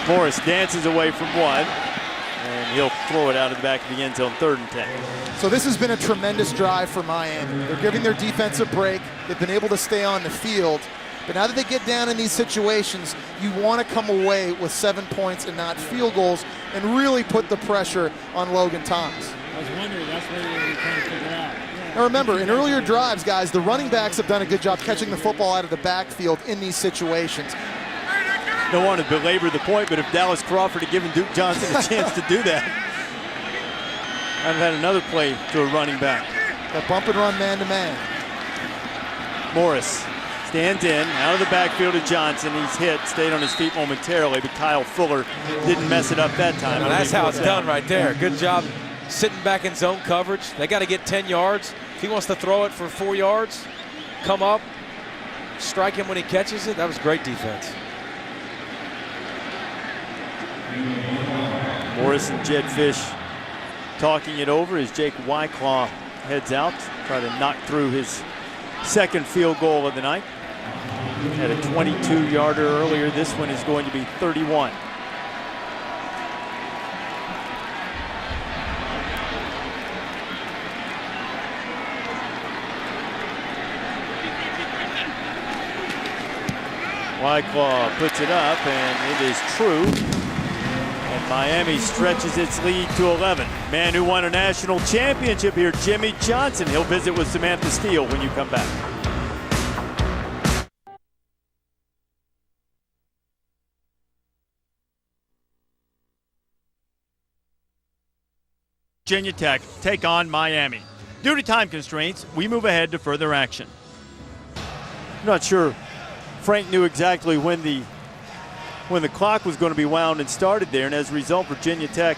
Morris dances away from one, and he'll throw it out of the back of the end zone, 3rd and 10. So this has been a tremendous drive for Miami. They're giving their defense a break. They've been able to stay on the field. But now that they get down in these situations, you want to come away with 7 points and not field goals and really put the pressure on Logan Thomas. I was wondering, that's what we were trying to figure out. Now remember, in earlier drives, guys, the running backs have done a good job catching the football out of the backfield in these situations. Don't want to belabor the point, but if Dallas Crawford had given Duke Johnson a chance to do that, I've had another play to a running back. That bump and run man-to-man. Morris stands in, out of the backfield to Johnson. He's hit, stayed on his feet momentarily, but Kyle Fuller didn't mess it up that time. Well, that's how it's done right there. Good job sitting back in zone coverage. They got to get 10 yards. If he wants to throw it for 4 yards, come up, strike him when he catches it. That was great defense. Morris and Jed Fish talking it over as Jake Wyclaw heads out, try to knock through his second field goal of the night. Had a 22-yarder earlier. This one is going to be 31. Wyclaw puts it up, and it is true. And Miami stretches its lead to 11. Man who won a national championship here, Jimmy Johnson. He'll visit with Samantha Steele when you come back. Virginia Tech take on Miami. Due to time constraints, we move ahead to further action. I'm not sure Frank knew exactly when the clock was going to be wound and started there, and as a result, Virginia Tech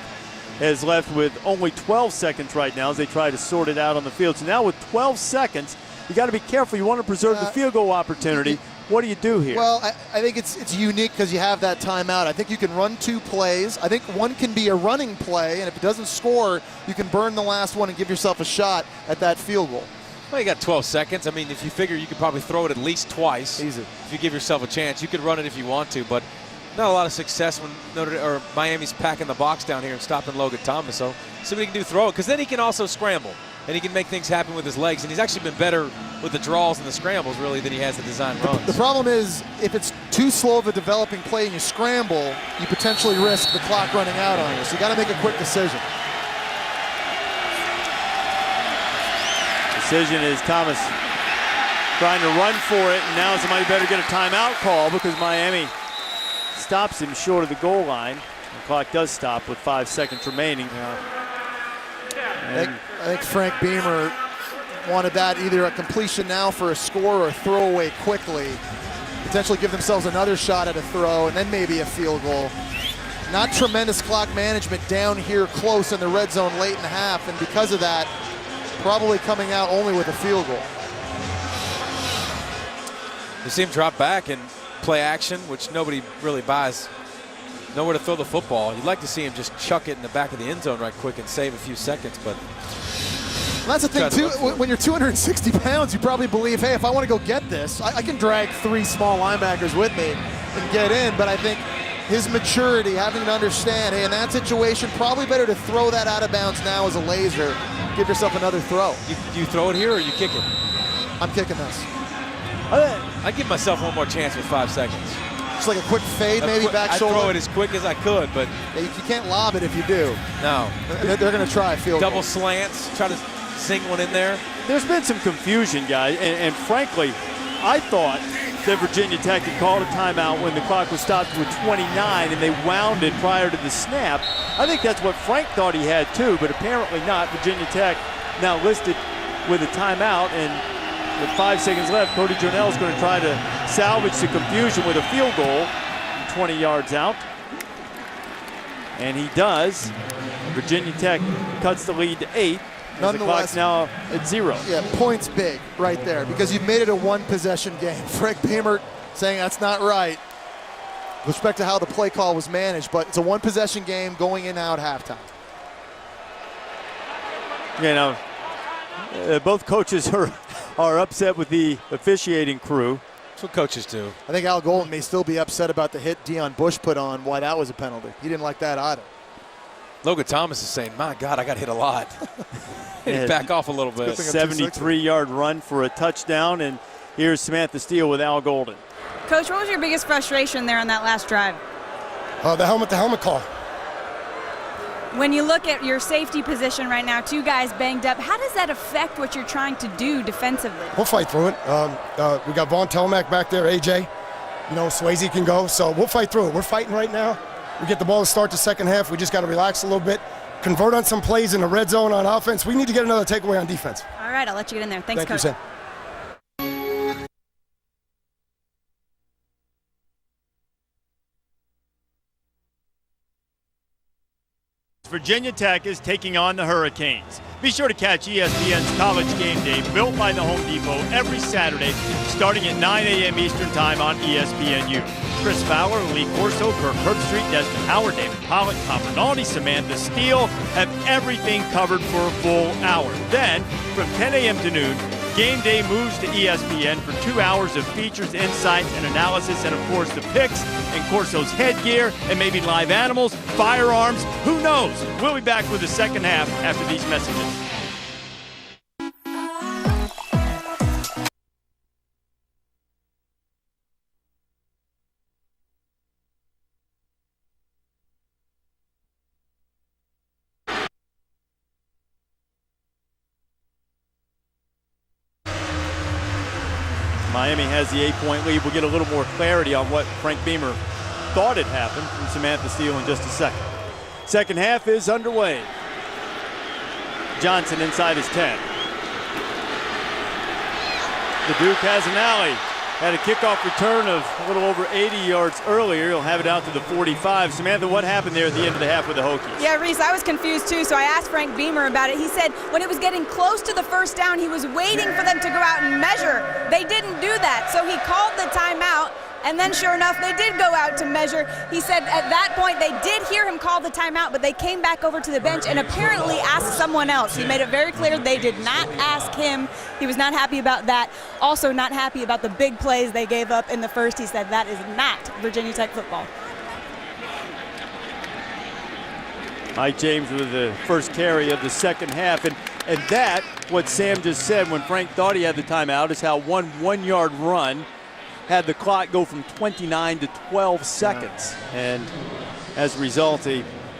is left with only 12 seconds right now as they try to sort it out on the field. So now with 12 seconds, you got to be careful. You want to preserve the field goal opportunity. What do you do here? Well, I think it's unique because you have that timeout. I think you can run 2 plays. I think one can be a running play, and if it doesn't score, you can burn the last one and give yourself a shot at that field goal. Well, you got 12 seconds. I mean, if you figure you could probably throw it at least twice. Easy. If you give yourself a chance, you could run it if you want to, but not a lot of success when Miami's packing the box down here and stopping Logan Thomas. So see what he can do, throw it, because then he can also scramble. and he can make things happen with his legs. And he's actually been better with the draws and the scrambles, really, than he has the design runs. The problem is, if it's too slow of a developing play and you scramble, you potentially risk the clock running out on you. So you got to make a quick decision. Decision is Thomas trying to run for it, and now somebody better get a timeout call because Miami stops him short of the goal line. The clock does stop with 5 seconds remaining. I think Frank Beamer wanted that, either a completion now for a score or a throwaway quickly. Potentially give themselves another shot at a throw and then maybe a field goal. Not tremendous clock management down here close in the red zone late in the half, and because of that, probably coming out only with a field goal. You see him drop back and play action, which nobody really buys. Nowhere to throw the football. You'd like to see him just chuck it in the back of the end zone right quick and save a few seconds, but and that's the thing, too. When you're 260 pounds, you probably believe, hey, if I want to go get this, I can drag 3 small linebackers with me and get in. But I think his maturity, having to understand, hey, in that situation, probably better to throw that out of bounds now as a laser. Give yourself another throw. You throw it here or you kick it? I'm kicking this. I'd give myself one more chance with 5 seconds. Just like a quick fade, maybe back shoulder. I'd throw it as quick as I could, but yeah, you can't lob it if you do. No. They're going to try a field goal. Double slants, try to sink one in there. There's been some confusion, guys, and frankly, I thought that Virginia Tech had called a timeout when the clock was stopped with 29 and they wound it prior to the snap. I think that's what Frank thought he had too, but apparently not. Virginia Tech now listed with a timeout, and with 5 seconds left, Cody Jonell is going to try to salvage the confusion with a field goal 20 yards out. And he does. Virginia Tech cuts the lead to 8. The clock's now at 0. Yeah, points big right there because you've made it a one-possession game. Frank Beamer saying that's not right with respect to how the play call was managed, but it's a one-possession game going in now at halftime. You know, both coaches are upset with the officiating crew. That's what coaches do. I think Al Golden may still be upset about the hit Deion Bush put on, why that was a penalty. He didn't like that either. Logan Thomas is saying, my God, I got hit a lot. Back off a little bit. 73-yard run for a touchdown, and here's Samantha Steele with Al Golden. Coach, what was your biggest frustration there on that last drive? The helmet call. When you look at your safety position right now, 2 guys banged up, how does that affect what you're trying to do defensively? We'll fight through it. We got Vaughn Telmack back there, AJ. You know, Swayze can go, so we'll fight through it. We're fighting right now. We get the ball to start the second half. We just got to relax a little bit, convert on some plays in the red zone on offense. We need to get another takeaway on defense. All right, I'll let you get in there. Thanks, Coach. Thank you, Sam. Virginia Tech is taking on the Hurricanes. Be sure to catch ESPN's College Game Day, built by the Home Depot, every Saturday, starting at 9 a.m. Eastern Time on ESPNU. Chris Fowler, Lee Corso, Kirk Herbstreit, Destin Howard, David Pollock, Tom Rinaldi, Samantha Steele have everything covered for a full hour. Then, from 10 a.m. to noon, Game Day moves to ESPN for 2 hours of features, insights, and analysis, and of course the picks and Corso's headgear, and maybe live animals, firearms, who knows? We'll be back with the second half after these messages. Miami has the 8-point lead. We'll get a little more clarity on what Frank Beamer thought had happened from Samantha Steele in just a second. Second half is underway. Johnson inside his 10. The Duke has an alley. Had a kickoff return of a little over 80 yards earlier. He'll have it out to the 45. Samantha, what happened there at the end of the half with the Hokies? Yeah, Reese, I was confused too, so I asked Frank Beamer about it. He said when it was getting close to the first down, he was waiting for them to go out and measure. They didn't do that, so he called the timeout, and then sure enough, they did go out to measure. He said at that point they did hear him call the timeout, but they came back over to the bench and apparently asked someone else. He made it very clear they did not ask him. He was not happy about that. Also not happy about the big plays they gave up in the first. He said that is not Virginia Tech football. Mike James with the first carry of the second half. And And that, what Sam just said when Frank thought he had the timeout, is how one 1-yard run had the clock go from 29 to 12 seconds. And as a result,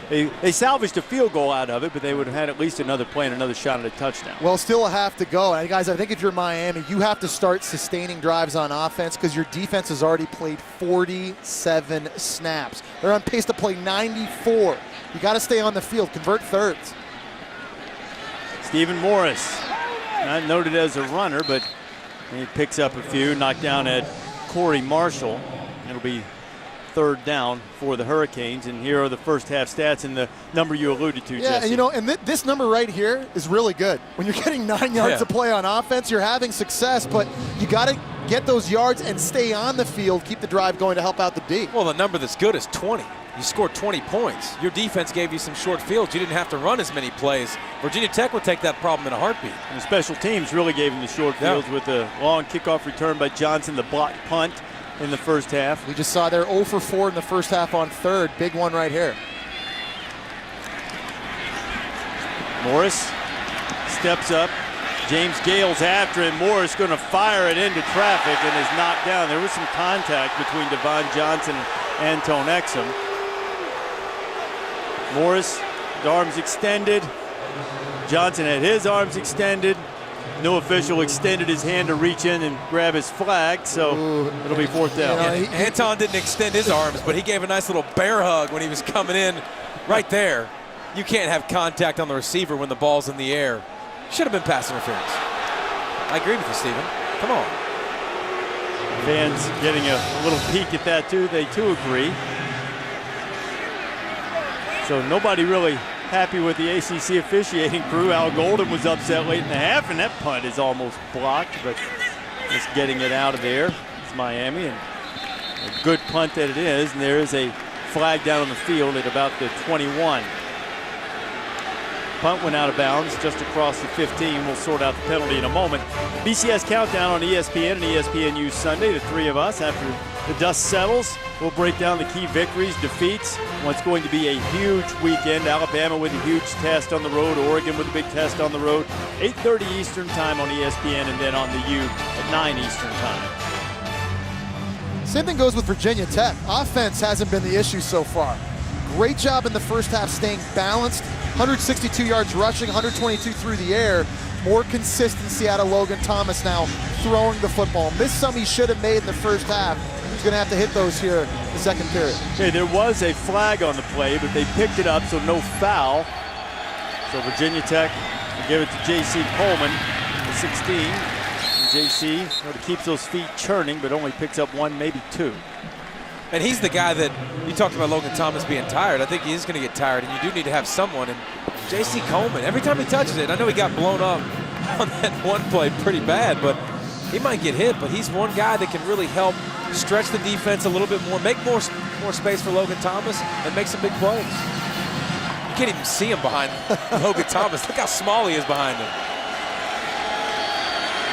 they salvaged a field goal out of it, but they would have had at least another play and another shot at a touchdown. Well, still a half to go. And guys, I think if you're Miami, you have to start sustaining drives on offense because your defense has already played 47 snaps. They're on pace to play 94. You got to stay on the field, convert thirds. Stephen Morris, not noted as a runner, but he picks up a few, knocked down at Corey Marshall. It'll be third down for the Hurricanes, and here are the first half stats and the number you alluded to, Jesse. And you know, and this number right here is really good. When you're getting 9 yards to play on offense, you're having success, but you got to get those yards and stay on the field, keep the drive going to help out the D. Well, the number that's good is 20. You scored 20 points. Your defense gave you some short fields. You didn't have to run as many plays. Virginia Tech would take that problem in a heartbeat. And the special teams really gave him the short fields with a long kickoff return by Johnson, the blocked punt in the first half. We just saw they're 0 for 4 in the first half on third. Big one right here. Morris steps up. James Gale's after it. Morris going to fire it into traffic and is knocked down. There was some contact between Devon Johnson and Antone Exum. Morris, his arms extended. Johnson had his arms extended. No official extended his hand to reach in and grab his flag, so it'll be fourth down. Anton didn't extend his arms, but he gave a nice little bear hug when he was coming in right there. You can't have contact on the receiver when the ball's in the air. Should have been pass interference. I agree with you, Stephen. Come on. Fans getting a little peek at that, too. They, too, agree. So nobody really happy with the ACC officiating crew. Al Golden was upset late in the half, and that punt is almost blocked, but just getting it out of there. It's Miami, and a good punt that it is, and there is a flag down on the field at about the 21. Punt went out of bounds just across the 15. We'll sort out the penalty in a moment. BCS Countdown on ESPN and ESPNU Sunday. The three of us, after the dust settles, we'll break down the key victories, defeats, what's going to be a huge weekend. Alabama with a huge test on the road. Oregon with a big test on the road. 8:30 Eastern time on ESPN, and then on the U at 9 Eastern time. Same thing goes with Virginia Tech. Offense hasn't been the issue so far. Great job in the first half staying balanced. 162 yards rushing, 122 through the air. More consistency out of Logan Thomas now throwing the football. Missed some he should have made in the first half. He's going to have to hit those here in the second period. Okay, there was a flag on the play, but they picked it up, so no foul. So Virginia Tech will give it to J.C. Coleman, the 16. And J.C. keeps those feet churning, but only picks up one, maybe two. And he's the guy that you talked about, Logan Thomas being tired. I think he is going to get tired, and you do need to have someone. And J.C. Coleman, every time he touches it, I know he got blown up on that one play pretty bad, but he might get hit. But he's one guy that can really help stretch the defense a little bit more, make more space for Logan Thomas, and make some big plays. You can't even see him behind Logan Thomas. Look how small he is behind him.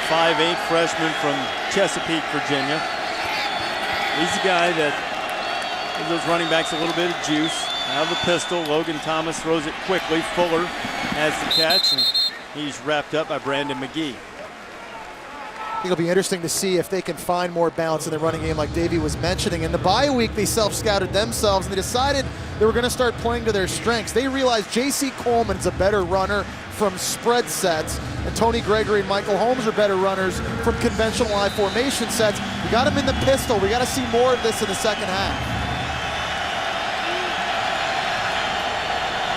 5'8" freshman from Chesapeake, Virginia. He's the guy that gives those running backs a little bit of juice. Out of the pistol, Logan Thomas throws it quickly. Fuller has the catch, and he's wrapped up by Brandon McGee. I think it'll be interesting to see if they can find more balance in the running game like Davey was mentioning. In the bye week, they self-scouted themselves, and they decided they were going to start playing to their strengths. They realized J.C. Coleman's a better runner from spread sets, and Tony Gregory and Michael Holmes are better runners from conventional I formation sets. We got him in the pistol. We got to see more of this in the second half.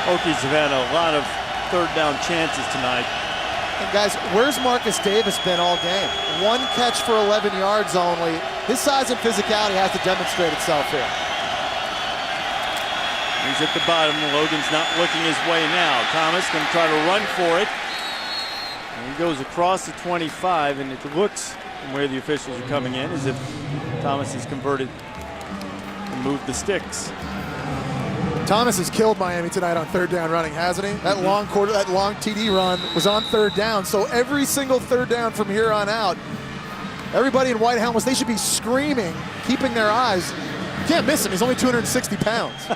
Hokies have had a lot of third down chances tonight. And guys, where's Marcus Davis been all game? One catch for 11 yards only. His size and physicality has to demonstrate itself here. He's at the bottom. Logan's not looking his way now. Thomas going to try to run for it. And he goes across the 25, and it looks, from where the officials are coming in, as if Thomas has converted and moved the sticks. Thomas has killed Miami tonight on third down running, hasn't he? That long TD run was on third down. So every single third down from here on out, everybody in white helmets, they should be screaming, keeping their eyes. You can't miss him. He's only 260 pounds.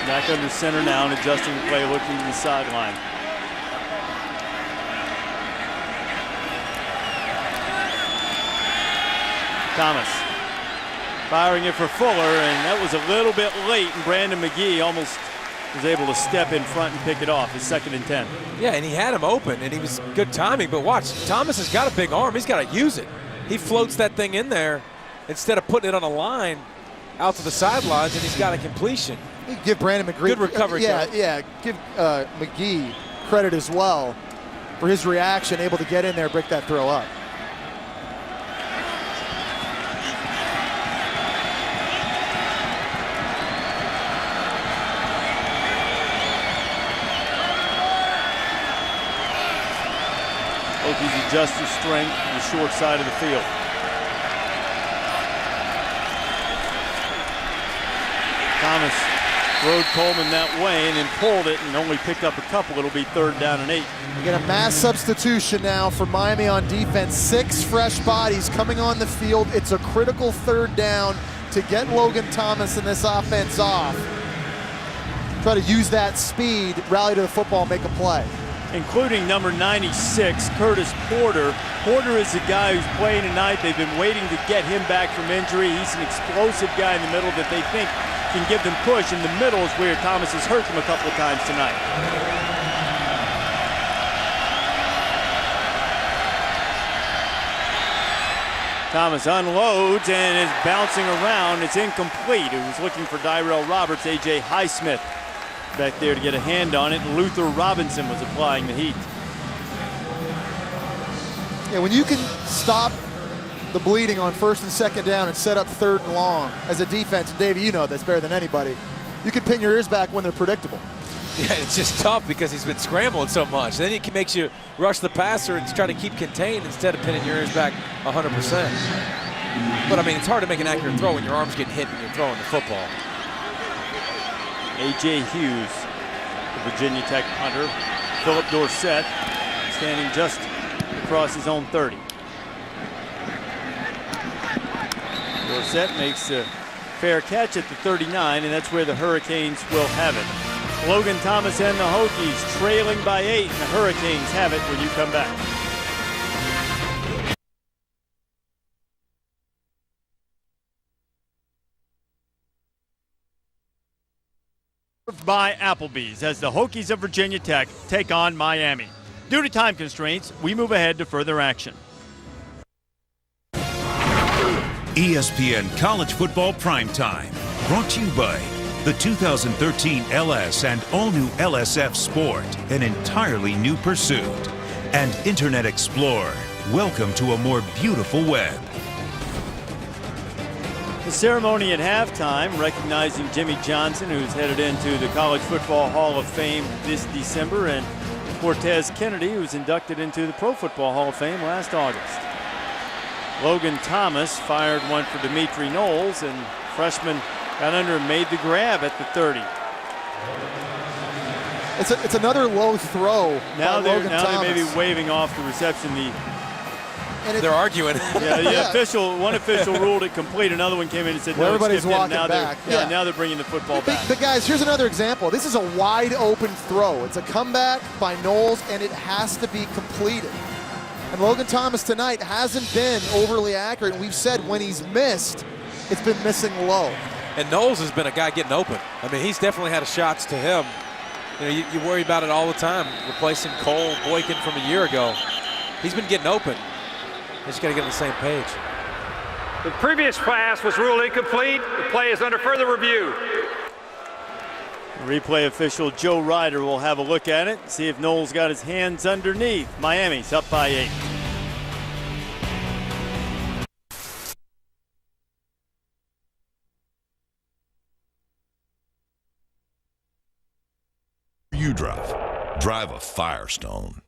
Back under center now and adjusting the play, looking to the sideline. Thomas firing it for Fuller, and that was a little bit late, and Brandon McGee almost was able to step in front and pick it off. His 2nd and 10. Yeah, and he had him open, and he was good timing. But watch, Thomas has got a big arm. He's got to use it. He floats that thing in there instead of putting it on a line out to the sidelines, and he's got a completion. Give Brandon McGee good recovery. Yeah. Give McGee credit as well for his reaction, able to get in there, break that throw up. Hokies adjust their strength to the short side of the field. Thomas rode Coleman that way and then pulled it and only picked up a couple. It'll be 3rd down and 8. You get a mass substitution now for Miami on defense. 6 fresh bodies coming on the field. It's a critical 3rd down to get Logan Thomas and this offense off. Try to use that speed, rally to the football, make a play. Including number 96, Curtis Porter. Porter is the guy who's playing tonight. They've been waiting to get him back from injury. He's an explosive guy in the middle that they think can give them push. In the middle is where Thomas has hurt them a couple of times tonight. Thomas unloads and is bouncing around. It's incomplete. It was looking for Dyrell Roberts. A.J. Highsmith back there to get a hand on it. Luther Robinson was applying the heat. Yeah, when you can stop the bleeding on 1st and 2nd down and set up 3rd and long as a defense, and Davey, you know that's better than anybody, you can pin your ears back when they're predictable. Yeah, it's just tough because he's been scrambling so much. Then it makes you rush the passer and try to keep contained instead of pinning your ears back 100%. But I mean, it's hard to make an accurate throw when your arm's getting hit and you're throwing the football. A.J. Hughes, the Virginia Tech punter. Philip Dorsett standing just across his own 30. Dorsett makes a fair catch at the 39, and that's where the Hurricanes will have it. Logan Thomas and the Hokies trailing by 8, and the Hurricanes have it when you come back. By Applebee's as the Hokies of Virginia Tech take on Miami. Due to time constraints, we move ahead to further action. ESPN College Football Primetime, brought to you by the 2013 LS and all-new LSF Sport, an entirely new pursuit, and Internet Explorer. Welcome to a more beautiful web. The ceremony at halftime recognizing Jimmy Johnson, who's headed into the College Football Hall of Fame this December, and Cortez Kennedy, who's inducted into the Pro Football Hall of Fame last August. Logan Thomas fired one for Dimitri Knowles, and freshman got under and made the grab at the 30. It's another low throw. Now by Logan Thomas. They may be waving off the reception. They're arguing. Yeah, one official ruled it complete. Another one came in and said, no, everybody's walking now back. Now they're bringing the football back. But guys, here's another example. This is a wide open throw. It's a comeback by Knowles, and it has to be completed. And Logan Thomas tonight hasn't been overly accurate. And we've said when he's missed, it's been missing low. And Knowles has been a guy getting open. I mean, he's definitely had shots to him. You know, you worry about it all the time, replacing Cole Boykin from a year ago. He's been getting open. They just got to get on the same page. The previous pass was ruled incomplete. The play is under further review. Replay official Joe Ryder will have a look at it, see if Knowles got his hands underneath. Miami's up by 8. You drive a Firestone.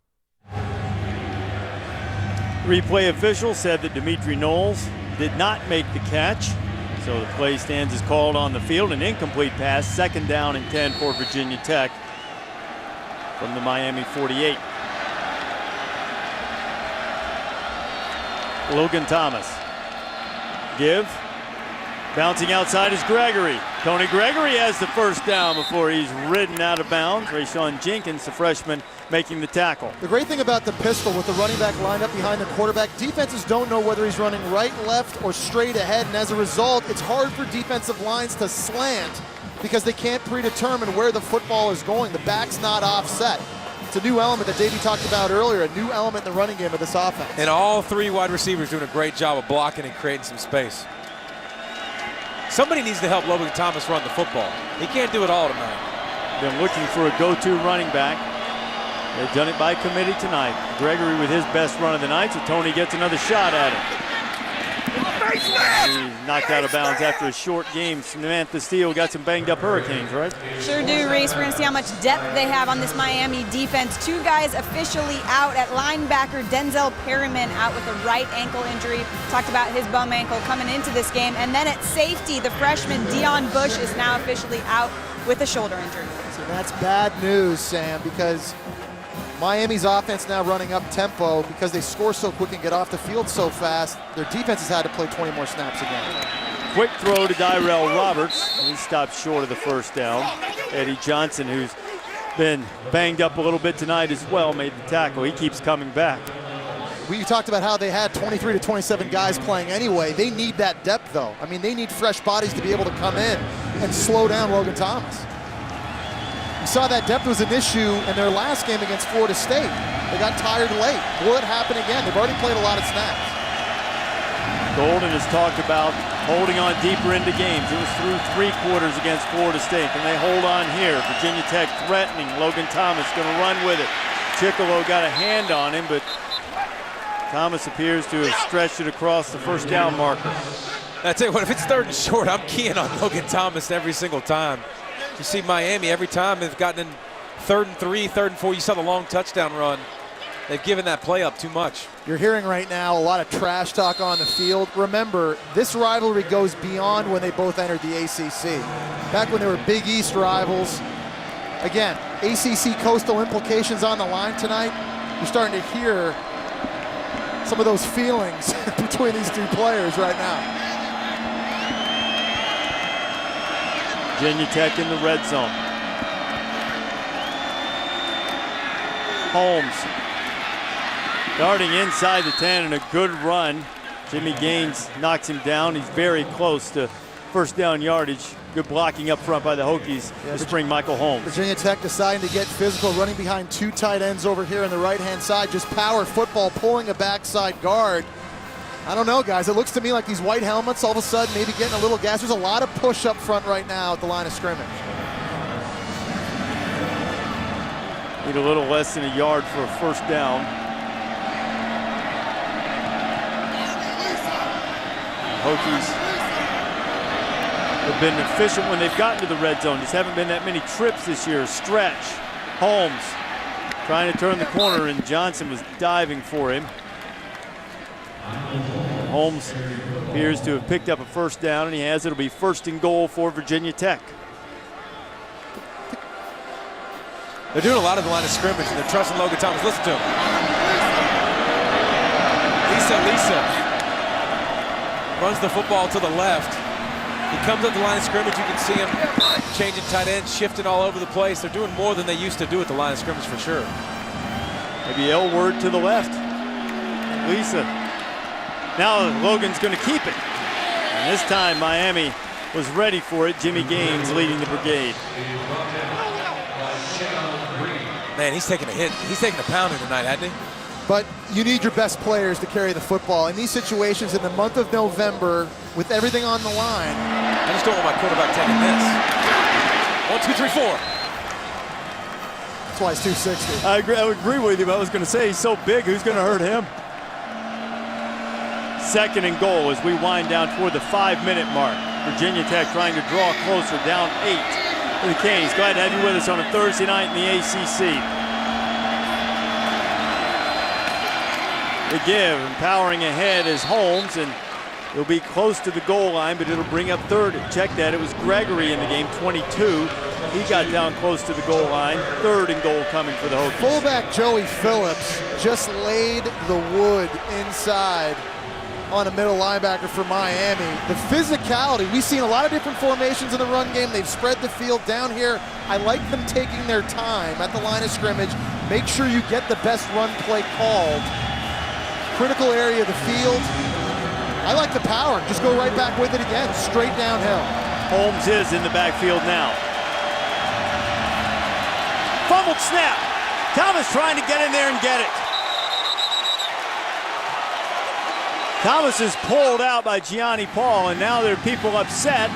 Replay official said that Dimitri Knowles did not make the catch, so the play stands as called on the field. An incomplete pass, 2nd down and 10 for Virginia Tech from the Miami 48. Logan Thomas. Bouncing outside is Gregory. Tony Gregory has the first down before he's ridden out of bounds. Rayshawn Jenkins, the freshman, making the tackle. The great thing about the pistol with the running back lined up behind the quarterback, defenses don't know whether he's running right, left, or straight ahead, and as a result, it's hard for defensive lines to slant because they can't predetermine where the football is going. The back's not offset. It's a new element that Davey talked about earlier, a new element in the running game of this offense. And all three wide receivers doing a great job of blocking and creating some space. Somebody needs to help Logan Thomas run the football. He can't do it all tonight. Been looking for a go-to running back. They've done it by committee tonight. Gregory with his best run of the night, so Tony gets another shot at him. He's knocked out of bounds after a short game. Samantha Steele got some banged up Hurricanes, right? Sure do, Reese. We're going to see how much depth they have on this Miami defense. Two guys officially out at linebacker. Denzel Perryman out with a right ankle injury. Talked about his bum ankle coming into this game. And then at safety, the freshman Dion Bush is now officially out with a shoulder injury. So that's bad news, Sam, because Miami's offense now running up tempo because they score so quick and get off the field so fast. Their defense has had to play 20 more snaps again. Quick throw to Dyrell Roberts. He stopped short of the first down. Eddie Johnson, who's been banged up a little bit tonight as well, made the tackle. He keeps coming back. We talked about how they had 23 to 27 guys playing anyway. They need that depth, though. I mean, they need fresh bodies to be able to come in and slow down Logan Thomas. We saw that depth was an issue in their last game against Florida State. They got tired late. Will it happen again? They've already played a lot of snaps. Golden has talked about holding on deeper into games. It was through 3 quarters against Florida State. Can they hold on here? Virginia Tech threatening. Logan Thomas going to run with it. Chicolo got a hand on him, but Thomas appears to have stretched it across the first down marker. I tell you what, if it's 3rd and short, I'm keying on Logan Thomas every single time. You see Miami every time they've gotten in 3rd and 3, 3rd and 4. You saw the long touchdown run. They've given that play up too much. You're hearing right now a lot of trash talk on the field. Remember, this rivalry goes beyond when they both entered the ACC. Back when they were Big East rivals. Again, ACC coastal implications on the line tonight. You're starting to hear some of those feelings between these two players right now. Virginia Tech in the red zone. Holmes darting inside the 10 and a good run. Jimmy Gaines knocks him down. He's very close to first down yardage. Good blocking up front by the Hokies to spring Michael Holmes. Virginia Tech deciding to get physical, running behind 2 tight ends over here on the right-hand side. Just power football, pulling a backside guard. I don't know, guys. It looks to me like these white helmets all of a sudden maybe getting a little gas. There's a lot of push up front right now at the line of scrimmage. Need a little less than a yard for a first down. Hokies have been efficient when they've gotten to the red zone. Just haven't been that many trips this year. Stretch. Holmes trying to turn the corner, and Johnson was diving for him. Holmes appears to have picked up a first down, and he has. It'll be 1st and goal for Virginia Tech. They're doing a lot of the line of scrimmage, and they're trusting Logan Thomas. Listen to him. Lisa runs the football to the left. He comes up the line of scrimmage. You can see him changing tight ends, shifting all over the place. They're doing more than they used to do at the line of scrimmage for sure. Maybe Elward to the left. Lisa. Now Logan's going to keep it. And this time Miami was ready for it. Jimmy Gaines leading the brigade. Man, he's taking a hit. He's taking a pounding tonight, hasn't he? But you need your best players to carry the football. In these situations, in the month of November, with everything on the line. I just don't want my quarterback taking this. 1, 2, 3, 4. That's why it's 260. I agree with you, but I was going to say he's so big, who's going to hurt him? 2nd and goal as we wind down toward the 5-minute mark. Virginia Tech trying to draw closer, down 8 for the Canes. Glad to have you with us on a Thursday night in the ACC. The give, empowering ahead is Holmes, and he'll be close to the goal line, but it'll bring up 3rd. Check that, it was Gregory in the game, 22. He got down close to the goal line. 3rd and goal coming for the Hokies. Fullback Joey Phillips just laid the wood inside on a middle linebacker for Miami. The physicality, we've seen a lot of different formations in the run game. They've spread the field down here. I like them taking their time at the line of scrimmage. Make sure you get the best run play called. Critical area of the field. I like the power. Just go right back with it again, straight downhill. Holmes is in the backfield now. Fumbled snap. Thomas trying to get in there and get it. Thomas is pulled out by Gianni Paul, and now there are people upset.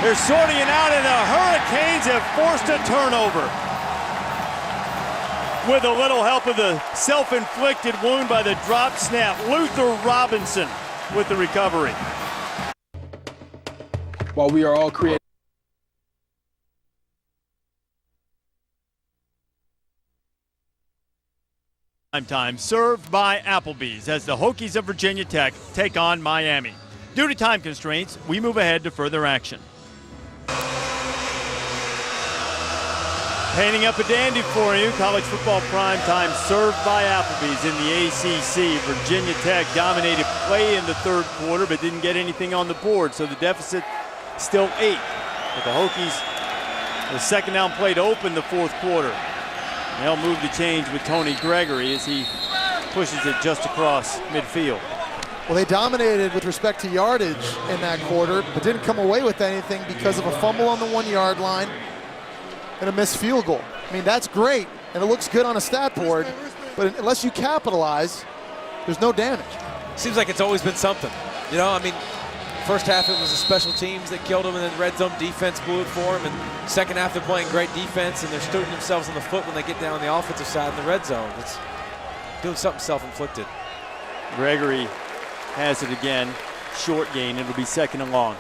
They're sorting it out, and the Hurricanes have forced a turnover. With a little help of the self-inflicted wound by the drop snap, Luther Robinson with the recovery. While we are all creating time served by Applebee's as the Hokies of Virginia Tech take on Miami. Due to time constraints, we move ahead to further action. Painting up a dandy for you, college football prime time served by Applebee's in the ACC. Virginia Tech dominated play in the third quarter but didn't get anything on the board, so the deficit still 8. But the Hokies, the second down play to open the fourth quarter. They'll move the change with Tony Gregory as he pushes it just across midfield. Well, they dominated with respect to yardage in that quarter, but didn't come away with anything because of a fumble on the 1-yard line and a missed field goal. I mean, that's great, and it looks good on a stat board, but unless you capitalize, there's no damage. Seems like it's always been something. You know, I mean, first half it was the special teams that killed them, and then red zone defense blew it for them, and second half they're playing great defense, and they're shooting themselves in the foot when they get down on the offensive side in the red zone. It's doing something self-inflicted. Gregory has it again, short gain, it'll be second and long.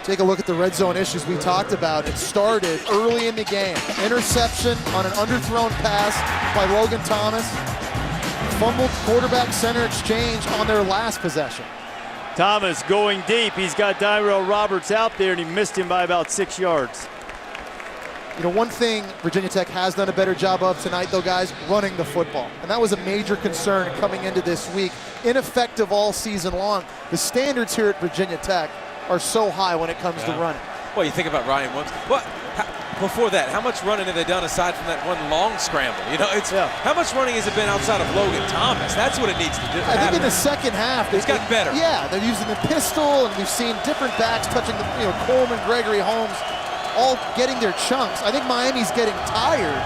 Take a look at the red zone issues we talked about. It started early in the game. Interception on an underthrown pass by Logan Thomas. Fumbled quarterback center exchange on their last possession. Thomas going deep. He's got Dyrell Roberts out there, and he missed him by about 6 yards. You know, one thing Virginia Tech has done a better job of tonight, though, guys, running the football. And that was a major concern coming into this week. Ineffective all season long. The standards here at Virginia Tech are so high when it comes to running. Well, you think about Ryan Williams. Before that, how much running have they done aside from that one long scramble? You know, it's how much running has it been outside of Logan Thomas? That's what it needs to do. I think in the second half, it's gotten better. Yeah, they're using the pistol, and we've seen different backs touching the, Coleman, Gregory, Holmes, all getting their chunks. I think Miami's getting tired,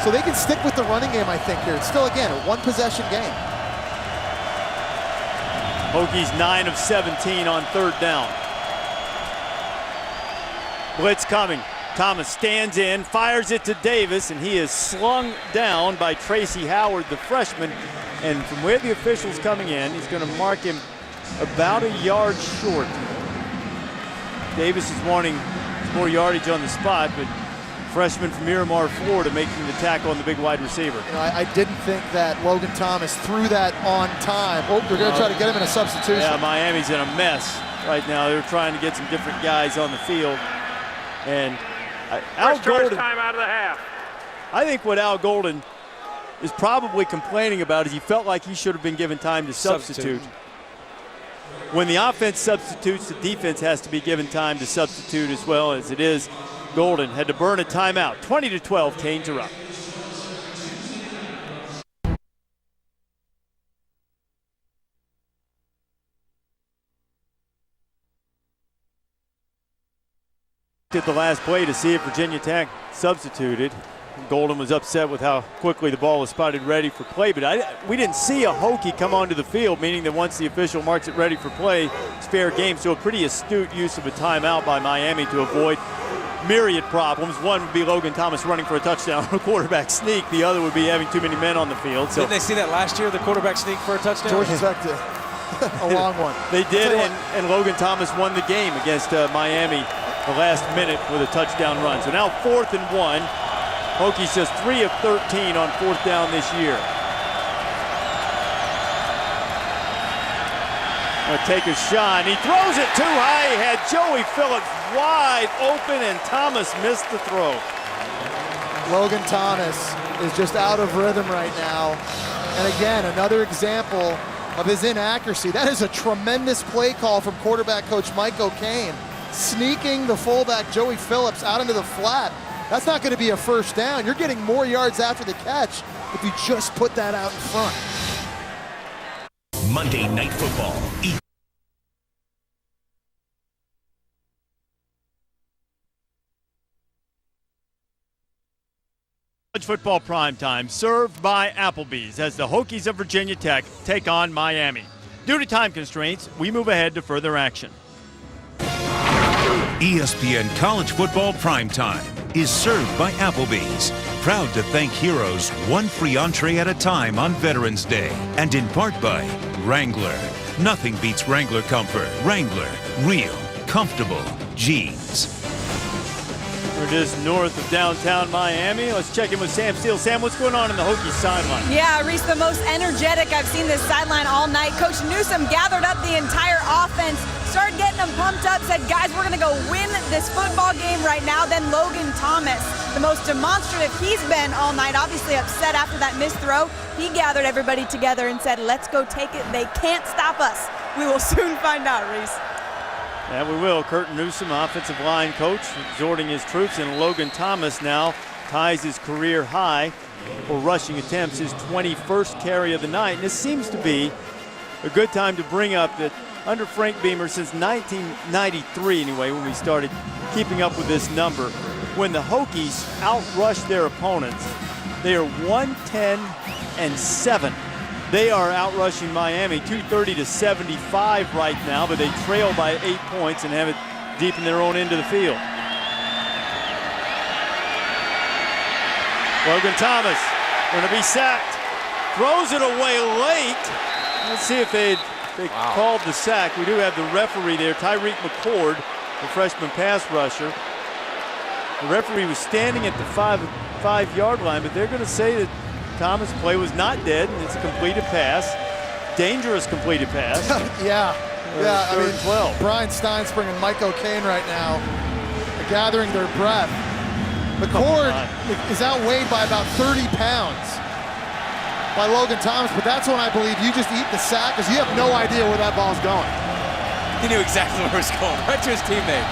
so they can stick with the running game, I think, here. It's still, again, a one-possession game. Hokies 9 of 17 on third down. Blitz coming. Thomas stands in, fires it to Davis, and he is slung down by Tracy Howard, the freshman. And from where the official's coming in, he's going to mark him about a yard short. Davis is wanting more yardage on the spot, but freshman from Miramar, Florida, making the tackle on the big wide receiver. I didn't think that Logan Thomas threw that on time. Oh, they're going to try to get him in a substitution. Yeah, Miami's in a mess right now. They're trying to get some different guys on the field. And First charge time out of the half. I think what Al Golden is probably complaining about is he felt like he should have been given time to substitute. When the offense substitutes, the defense has to be given time to substitute as well. As it is, Golden had to burn a timeout. 20-12, Canes are up. Did the last play to see if Virginia Tech substituted. Golden was upset with how quickly the ball was spotted ready for play, but we didn't see a Hokie come onto the field, meaning that once the official marks it ready for play, it's fair game. So a pretty astute use of a timeout by Miami to avoid myriad problems. One would be Logan Thomas running for a touchdown on a quarterback sneak. The other would be having too many men on the field. So didn't they see that last year, the quarterback sneak for a touchdown? Georgia Tech did. A long one. They did, and Logan Thomas won the game against Miami the last minute with a touchdown run. So now 4th and 1. Hokies just 3 of 13 on 4th down this year. Gonna take a shot. He throws it too high. He had Joey Phillips wide open, and Thomas missed the throw. Logan Thomas is just out of rhythm right now. And again, another example of his inaccuracy. That is a tremendous play call from quarterback coach Mike O'Kane, sneaking the fullback Joey Phillips out into the flat. That's not going to be a first down. You're getting more yards after the catch if you just put that out in front. Monday Night Football. Football primetime served by Applebee's as the Hokies of Virginia Tech take on Miami. Due to time constraints, we move ahead to further action. ESPN College Football Primetime is served by Applebee's, proud to thank heroes one free entree at a time on Veterans Day, and in part by Wrangler. Nothing beats Wrangler comfort. Wrangler, real, comfortable jeans. We're just north of downtown Miami. Let's check in with Sam Steele. Sam, what's going on in the Hokies sideline? Yeah, Reese, the most energetic I've seen this sideline all night. Coach Newsome gathered up the entire offense, started getting them pumped up, said, guys, we're going to go win this football game right now. Then Logan Thomas, the most demonstrative he's been all night, obviously upset after that missed throw. He gathered everybody together and said, let's go take it. They can't stop us. We will soon find out, Reese. Yeah, we will. Curtin Newsome, offensive line coach, exhorting his troops, and Logan Thomas now ties his career high for rushing attempts, his 21st carry of the night. And this seems to be a good time to bring up that under Frank Beamer, since 1993 anyway, when we started keeping up with this number, when the Hokies outrushed their opponents, they are 110-7. They are outrushing Miami 230-75 right now, but they trail by 8 points and have it deep in their own end of the field. Logan Thomas going to be sacked. Throws it away late. Let's see if they called the sack. We do have the referee there, Tyreek McCord, the freshman pass rusher. The referee was standing at the five-yard line, but they're going to say that Thomas' play was not dead, and it's a completed pass. Dangerous completed pass. Yeah, I mean, 12. Brian Steinspring and Mike O'Kane right now are gathering their breath. McCord is outweighed by about 30 pounds by Logan Thomas, but that's when I believe you just eat the sack because you have no idea where that ball's going. He knew exactly where it was going, right to his teammate.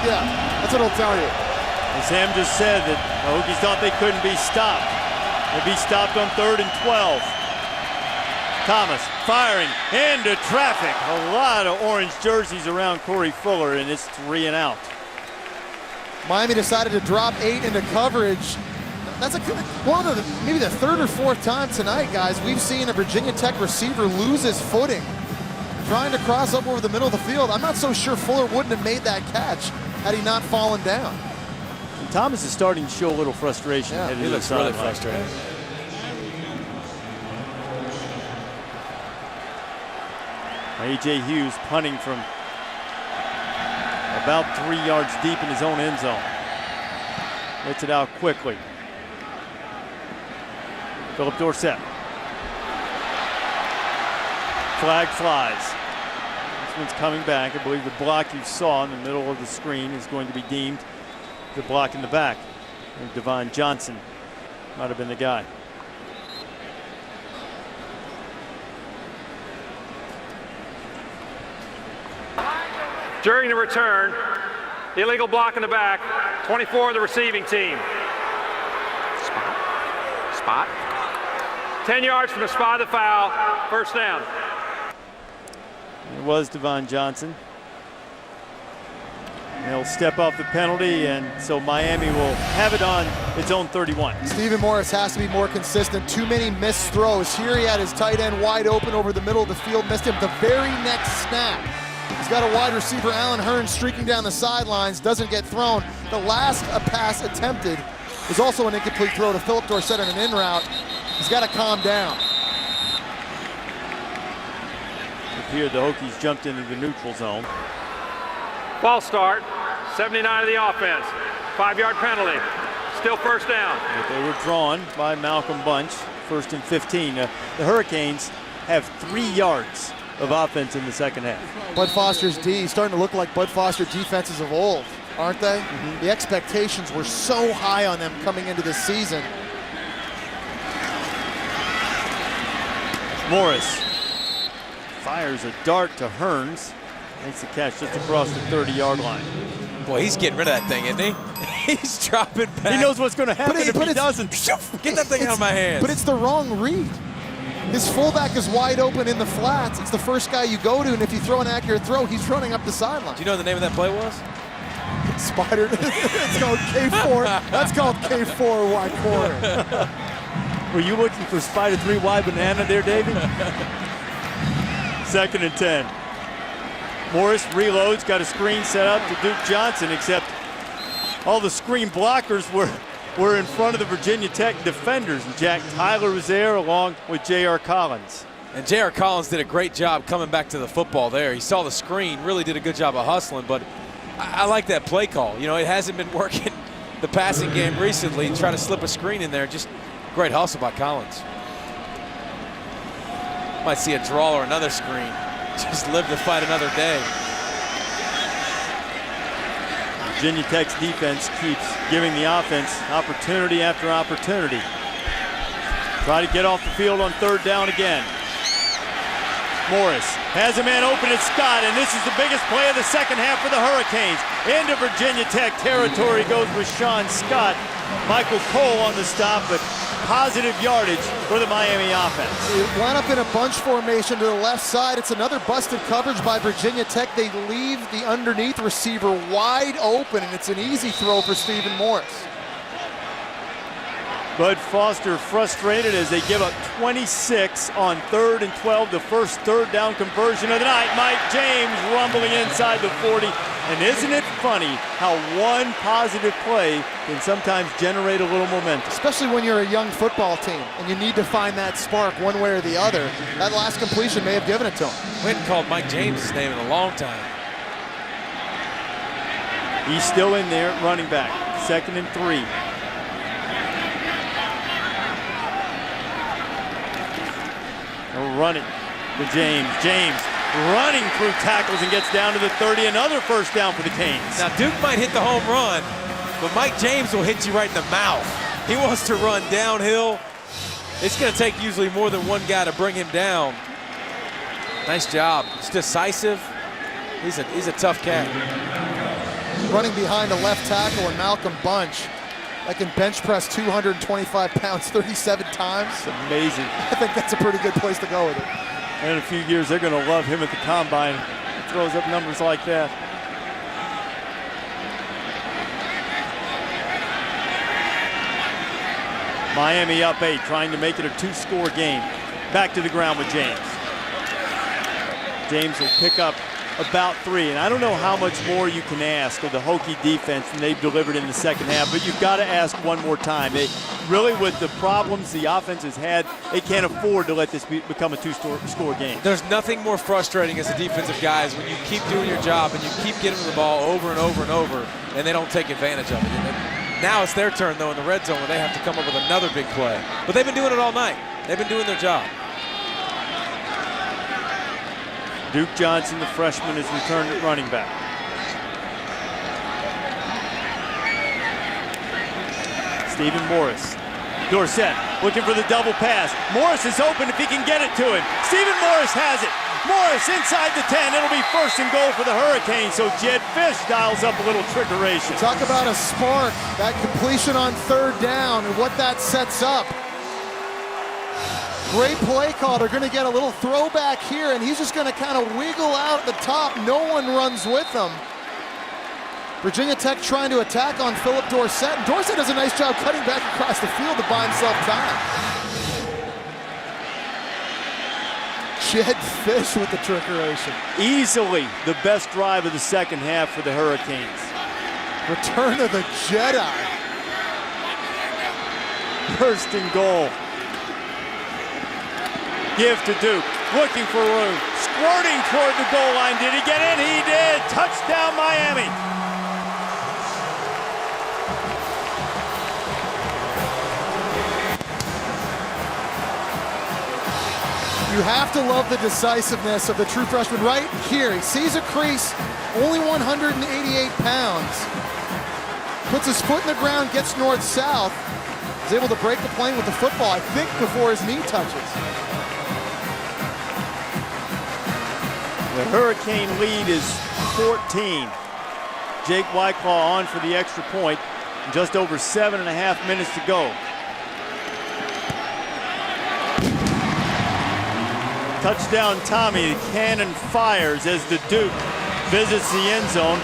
Yeah, that's what he'll tell you. And Sam just said that the Hokies thought they couldn't be stopped. They'll be stopped on 3rd and 12. Thomas firing into traffic. A lot of orange jerseys around Corey Fuller, and it's 3 and out. Miami decided to drop 8 into coverage. That's one of maybe the 3rd or 4th time tonight, guys, we've seen a Virginia Tech receiver lose his footing trying to cross up over the middle of the field. I'm not so sure Fuller wouldn't have made that catch had he not fallen down. And Thomas is starting to show a little frustration. Yeah, he looks really frustrated. A.J. Hughes punting from about 3 yards deep in his own end zone. Gets it out quickly. Philip Dorsett. Flag flies. This one's coming back. I believe the block you saw in the middle of the screen is going to be deemed the block in the back. And Devon Johnson might have been the guy. During the return, illegal block in the back, 24 of the receiving team. Spot. 10 yards from the spot of the foul, first down. It was Devon Johnson. He'll step off the penalty, and so Miami will have it on its own 31. Stephen Morris has to be more consistent. Too many missed throws. Here he had his tight end wide open over the middle of the field, missed him the very next snap. He's got a wide receiver, Allen Hearn, streaking down the sidelines, doesn't get thrown. The last pass attempted was also an incomplete throw to Philip Dorsett on an in route. He's got to calm down. Here the Hokies jumped into the neutral zone. False start, 79 of the offense. 5-yard penalty, still first down. But they were drawn by Malcolm Bunch, 1st and 15. The Hurricanes have 3 yards of offense in the second half. Bud Foster's D starting to look like Bud Foster defenses of old, aren't they? Mm-hmm. The expectations were so high on them coming into this season. Morris fires a dart to Hearns. Makes the catch just across the 30-yard line. Boy, he's getting rid of that thing, isn't he? He's dropping back. He knows what's going to happen if he doesn't. Get that thing out of my hands. But it's the wrong read. His fullback is wide open in the flats. It's the first guy you go to, and if you throw an accurate throw, he's running up the sideline. Do you know what the name of that play was? Spider. It's called K4. That's called K4 wide corner. Were you looking for Spider 3 wide banana there, David? 2nd and 10. Morris reloads, got a screen set up to Duke Johnson, except all the screen blockers were in front of the Virginia Tech defenders. And Jack Tyler was there along with J.R. Collins. And J.R. Collins did a great job coming back to the football there. He saw the screen, really did a good job of hustling, but I like that play call. You know, it hasn't been working the passing game recently. Try to slip a screen in there. Just great hustle by Collins. Might see a draw or another screen. Just live to fight another day. Virginia Tech's defense keeps giving the offense opportunity after opportunity. Try to get off the field on 3rd down again. Morris has a man open at Scott, and this is the biggest play of the second half for the Hurricanes. Into Virginia Tech territory goes with Sean Scott. Michael Cole on the stop, but positive yardage for the Miami offense. They line up in a bunch formation to the left side. It's another busted coverage by Virginia Tech. They leave the underneath receiver wide open, and it's an easy throw for Stephin Morris. Bud Foster frustrated as they give up 26 on 3rd and 12, the first 3rd down conversion of the night. Mike James rumbling inside the 40. And isn't it funny how one positive play can sometimes generate a little momentum? Especially when you're a young football team and you need to find that spark one way or the other. That last completion may have given it to him. We hadn't called Mike James' name in a long time. He's still in there at running back. 2nd and 3. They'll run it to James. James running through tackles and gets down to the 30. Another first down for the Canes. Now Duke might hit the home run, but Mike James will hit you right in the mouth. He wants to run downhill. It's going to take usually more than one guy to bring him down. Nice job. It's decisive. He's a tough cat. Running behind a left tackle and Malcolm Bunch. I can bench press 225 pounds 37 times. It's amazing. I think that's a pretty good place to go with it. And in a few years, they're going to love him at the combine. He throws up numbers like that. Miami up 8, trying to make it a 2-score game. Back to the ground with James. James will pick up about 3, and I don't know how much more you can ask of the Hokie defense than they've delivered in the second half, but you've got to ask one more time. They really, with the problems the offense has had, they can't afford to let this become a 2-score game. There's nothing more frustrating as a defensive guy is when you keep doing your job and you keep getting the ball over and over and over, and they don't take advantage of it. And now it's their turn, though, in the red zone where they have to come up with another big play. But they've been doing it all night. They've been doing their job. Duke Johnson, the freshman, is returned at running back. Stephin Morris. Dorsett looking for the double pass. Morris is open if he can get it to him. Stephin Morris has it. Morris inside the 10. It'll be 1st and goal for the Hurricanes, so Jed Fish dials up a little trickeration. Talk about a spark. That completion on 3rd down and what that sets up. Great play call. They're going to get a little throwback here, and he's just going to kind of wiggle out at the top. No one runs with him. Virginia Tech trying to attack on Philip Dorsett. And Dorsett does a nice job cutting back across the field to buy himself time. Jed Fish with the trickeration. Easily the best drive of the second half for the Hurricanes. Return of the Jedi. 1st and goal. Give to Duke, looking for room, squirting toward the goal line. Did he get in? He did. Touchdown, Miami. You have to love the decisiveness of the true freshman right here. He sees a crease, only 188 pounds. Puts his foot in the ground, gets north-south. Is able to break the plane with the football, I think, before his knee touches. The Hurricane lead is 14. Jake Whiteclaw on for the extra point. Just over 7.5 minutes to go. Touchdown Tommy. The cannon fires as the Duke visits the end zone.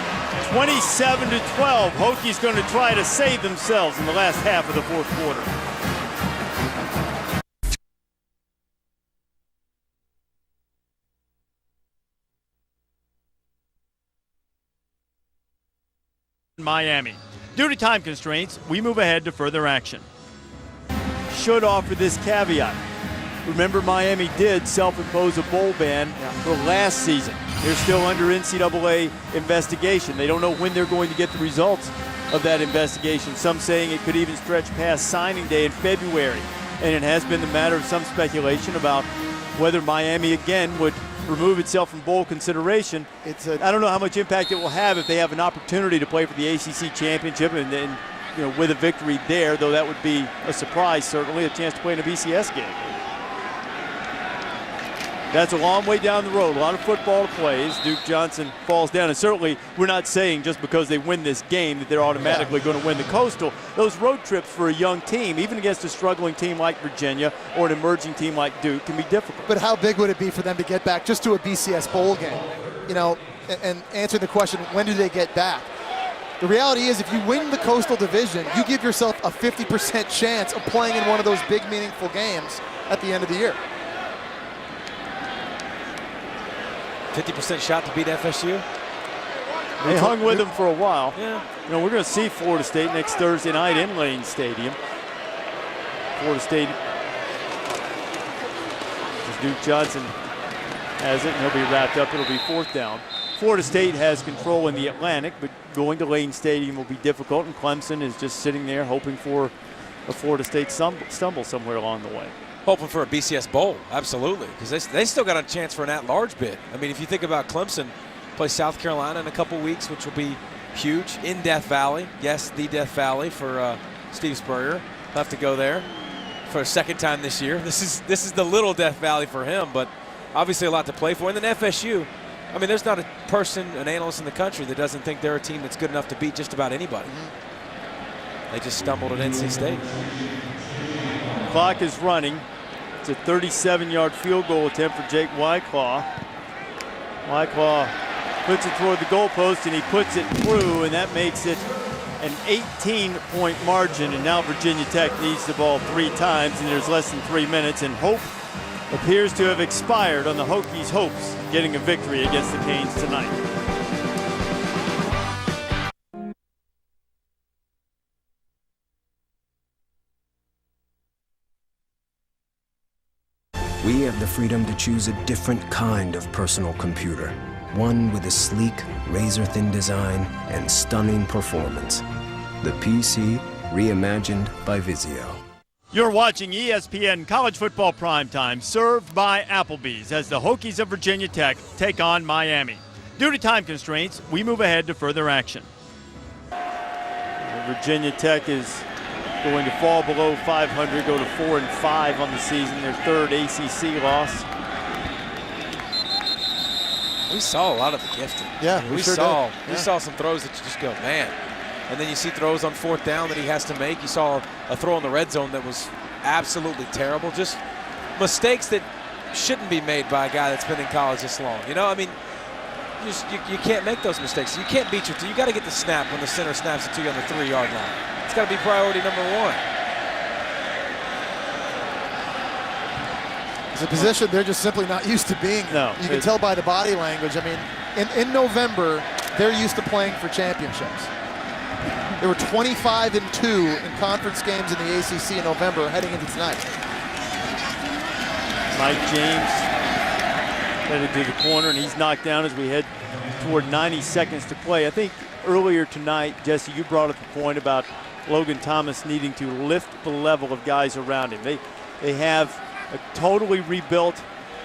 27-12. Hokies going to try to save themselves in the last half of the fourth quarter. Miami. Due to time constraints, we move ahead to further action. Should offer this caveat. Remember, Miami did self-impose a bowl ban for last season. They're still under NCAA investigation. They don't know when they're going to get the results of that investigation. Some saying it could even stretch past signing day in February. And it has been the matter of some speculation about whether Miami again would remove itself from bowl consideration. I don't know how much impact it will have if they have an opportunity to play for the ACC championship and then, with a victory there, though that would be a surprise, certainly, a chance to play in a BCS game. That's a long way down the road. A lot of football to play as Duke Johnson falls down. And certainly, we're not saying just because they win this game that they're automatically going to win the Coastal. Those road trips for a young team, even against a struggling team like Virginia or an emerging team like Duke, can be difficult. But how big would it be for them to get back just to a BCS bowl game? And answer the question, when do they get back? The reality is, if you win the Coastal Division, you give yourself a 50% chance of playing in one of those big, meaningful games at the end of the year. 50% shot to beat FSU. They hung with them for a while. Yeah. We're going to see Florida State next Thursday night in Lane Stadium. Florida State, as Duke Johnson has it, and he'll be wrapped up. It'll be fourth down. Florida State has control in the Atlantic, but going to Lane Stadium will be difficult, and Clemson is just sitting there hoping for a Florida State stumble somewhere along the way. Hoping for a BCS Bowl, absolutely, because they still got a chance for an at-large bid. I mean, if you think about Clemson, play South Carolina in a couple weeks, which will be huge, in Death Valley. Yes, the Death Valley for Steve Spurrier. He'll have to go there for a second time this year. This is the little Death Valley for him, but obviously a lot to play for. And then FSU, I mean, there's not a person, an analyst in the country that doesn't think they're a team that's good enough to beat just about anybody. They just stumbled at NC State. Clock is running. It's a 37-yard field goal attempt for Jake Whiteclaw. Whiteclaw puts it toward the goalpost, and he puts it through, and that makes it an 18-point margin. And now Virginia Tech needs the ball 3 times, and there's less than 3 minutes, and hope appears to have expired on the Hokies' hopes of getting a victory against the Canes tonight. We have the freedom to choose a different kind of personal computer. One with a sleek, razor-thin design and stunning performance. The PC, reimagined by Vizio. You're watching ESPN College Football Primetime, served by Applebee's, as the Hokies of Virginia Tech take on Miami. Due to time constraints, we move ahead to further action. Virginia Tech is going to fall below 500, go to 4-5 on the season, their third ACC loss. We saw a lot of the gifting. Yeah, we saw some throws that you just go, man. And then you see throws on fourth down that he has to make. You saw a throw in the red zone that was absolutely terrible. Just mistakes that shouldn't be made by a guy that's been in college this long. I mean, you can't make those mistakes. You can't beat your team. You got to get the snap when the center snaps it to you on the 3-yard line. It's got to be priority number 1. It's a position they're just simply not used to being in. No, you can tell by the body language. I mean, in November, they're used to playing for championships. They were 25-2 in conference games in the ACC in November heading into tonight. Mike James headed to the corner, and he's knocked down as we head toward 90 seconds to play. I think earlier tonight, Jesse, you brought up a point about Logan Thomas needing to lift the level of guys around him. They have a totally rebuilt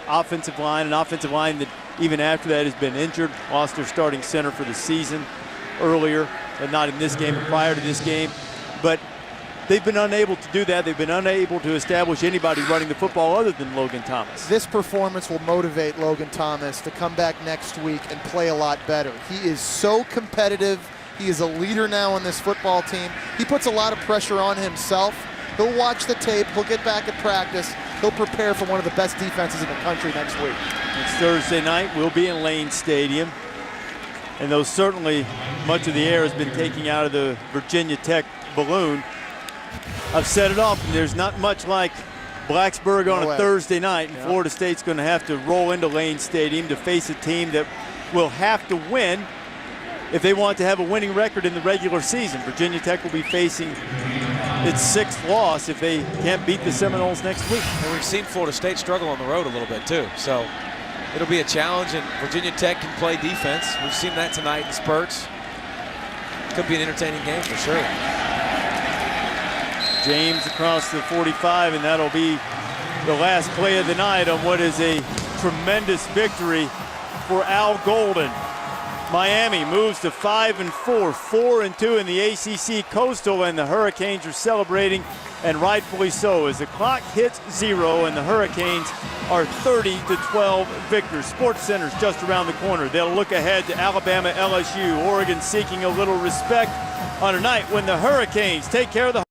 offensive line, an offensive line that even after that has been injured, lost their starting center for the season earlier, but not in this game, prior to this game. But they've been unable to do that. They've been unable to establish anybody running the football other than Logan Thomas. This performance will motivate Logan Thomas to come back next week and play a lot better. He is so competitive. He is a leader now on this football team. He puts a lot of pressure on himself. He'll watch the tape. He'll get back at practice. He'll prepare for one of the best defenses in the country next week. It's Thursday night. We'll be in Lane Stadium. And though certainly much of the air has been taken out of the Virginia Tech balloon, I've said it often, there's not much like Blacksburg on a Thursday night, and Florida State's going to have to roll into Lane Stadium to face a team that will have to win if they want to have a winning record in the regular season. Virginia Tech will be facing its 6th loss if they can't beat the Seminoles next week. And we've seen Florida State struggle on the road a little bit too, so it'll be a challenge, and Virginia Tech can play defense. We've seen that tonight in spurts. Could be an entertaining game for sure. James across the 45, and that'll be the last play of the night on what is a tremendous victory for Al Golden. Miami moves to 5-4, 4-2 in the ACC Coastal, and the Hurricanes are celebrating, and rightfully so, as the clock hits 0 and the Hurricanes are 30-12 victors. Sports Center's just around the corner. They'll look ahead to Alabama, LSU, Oregon seeking a little respect on a night when the Hurricanes take care of the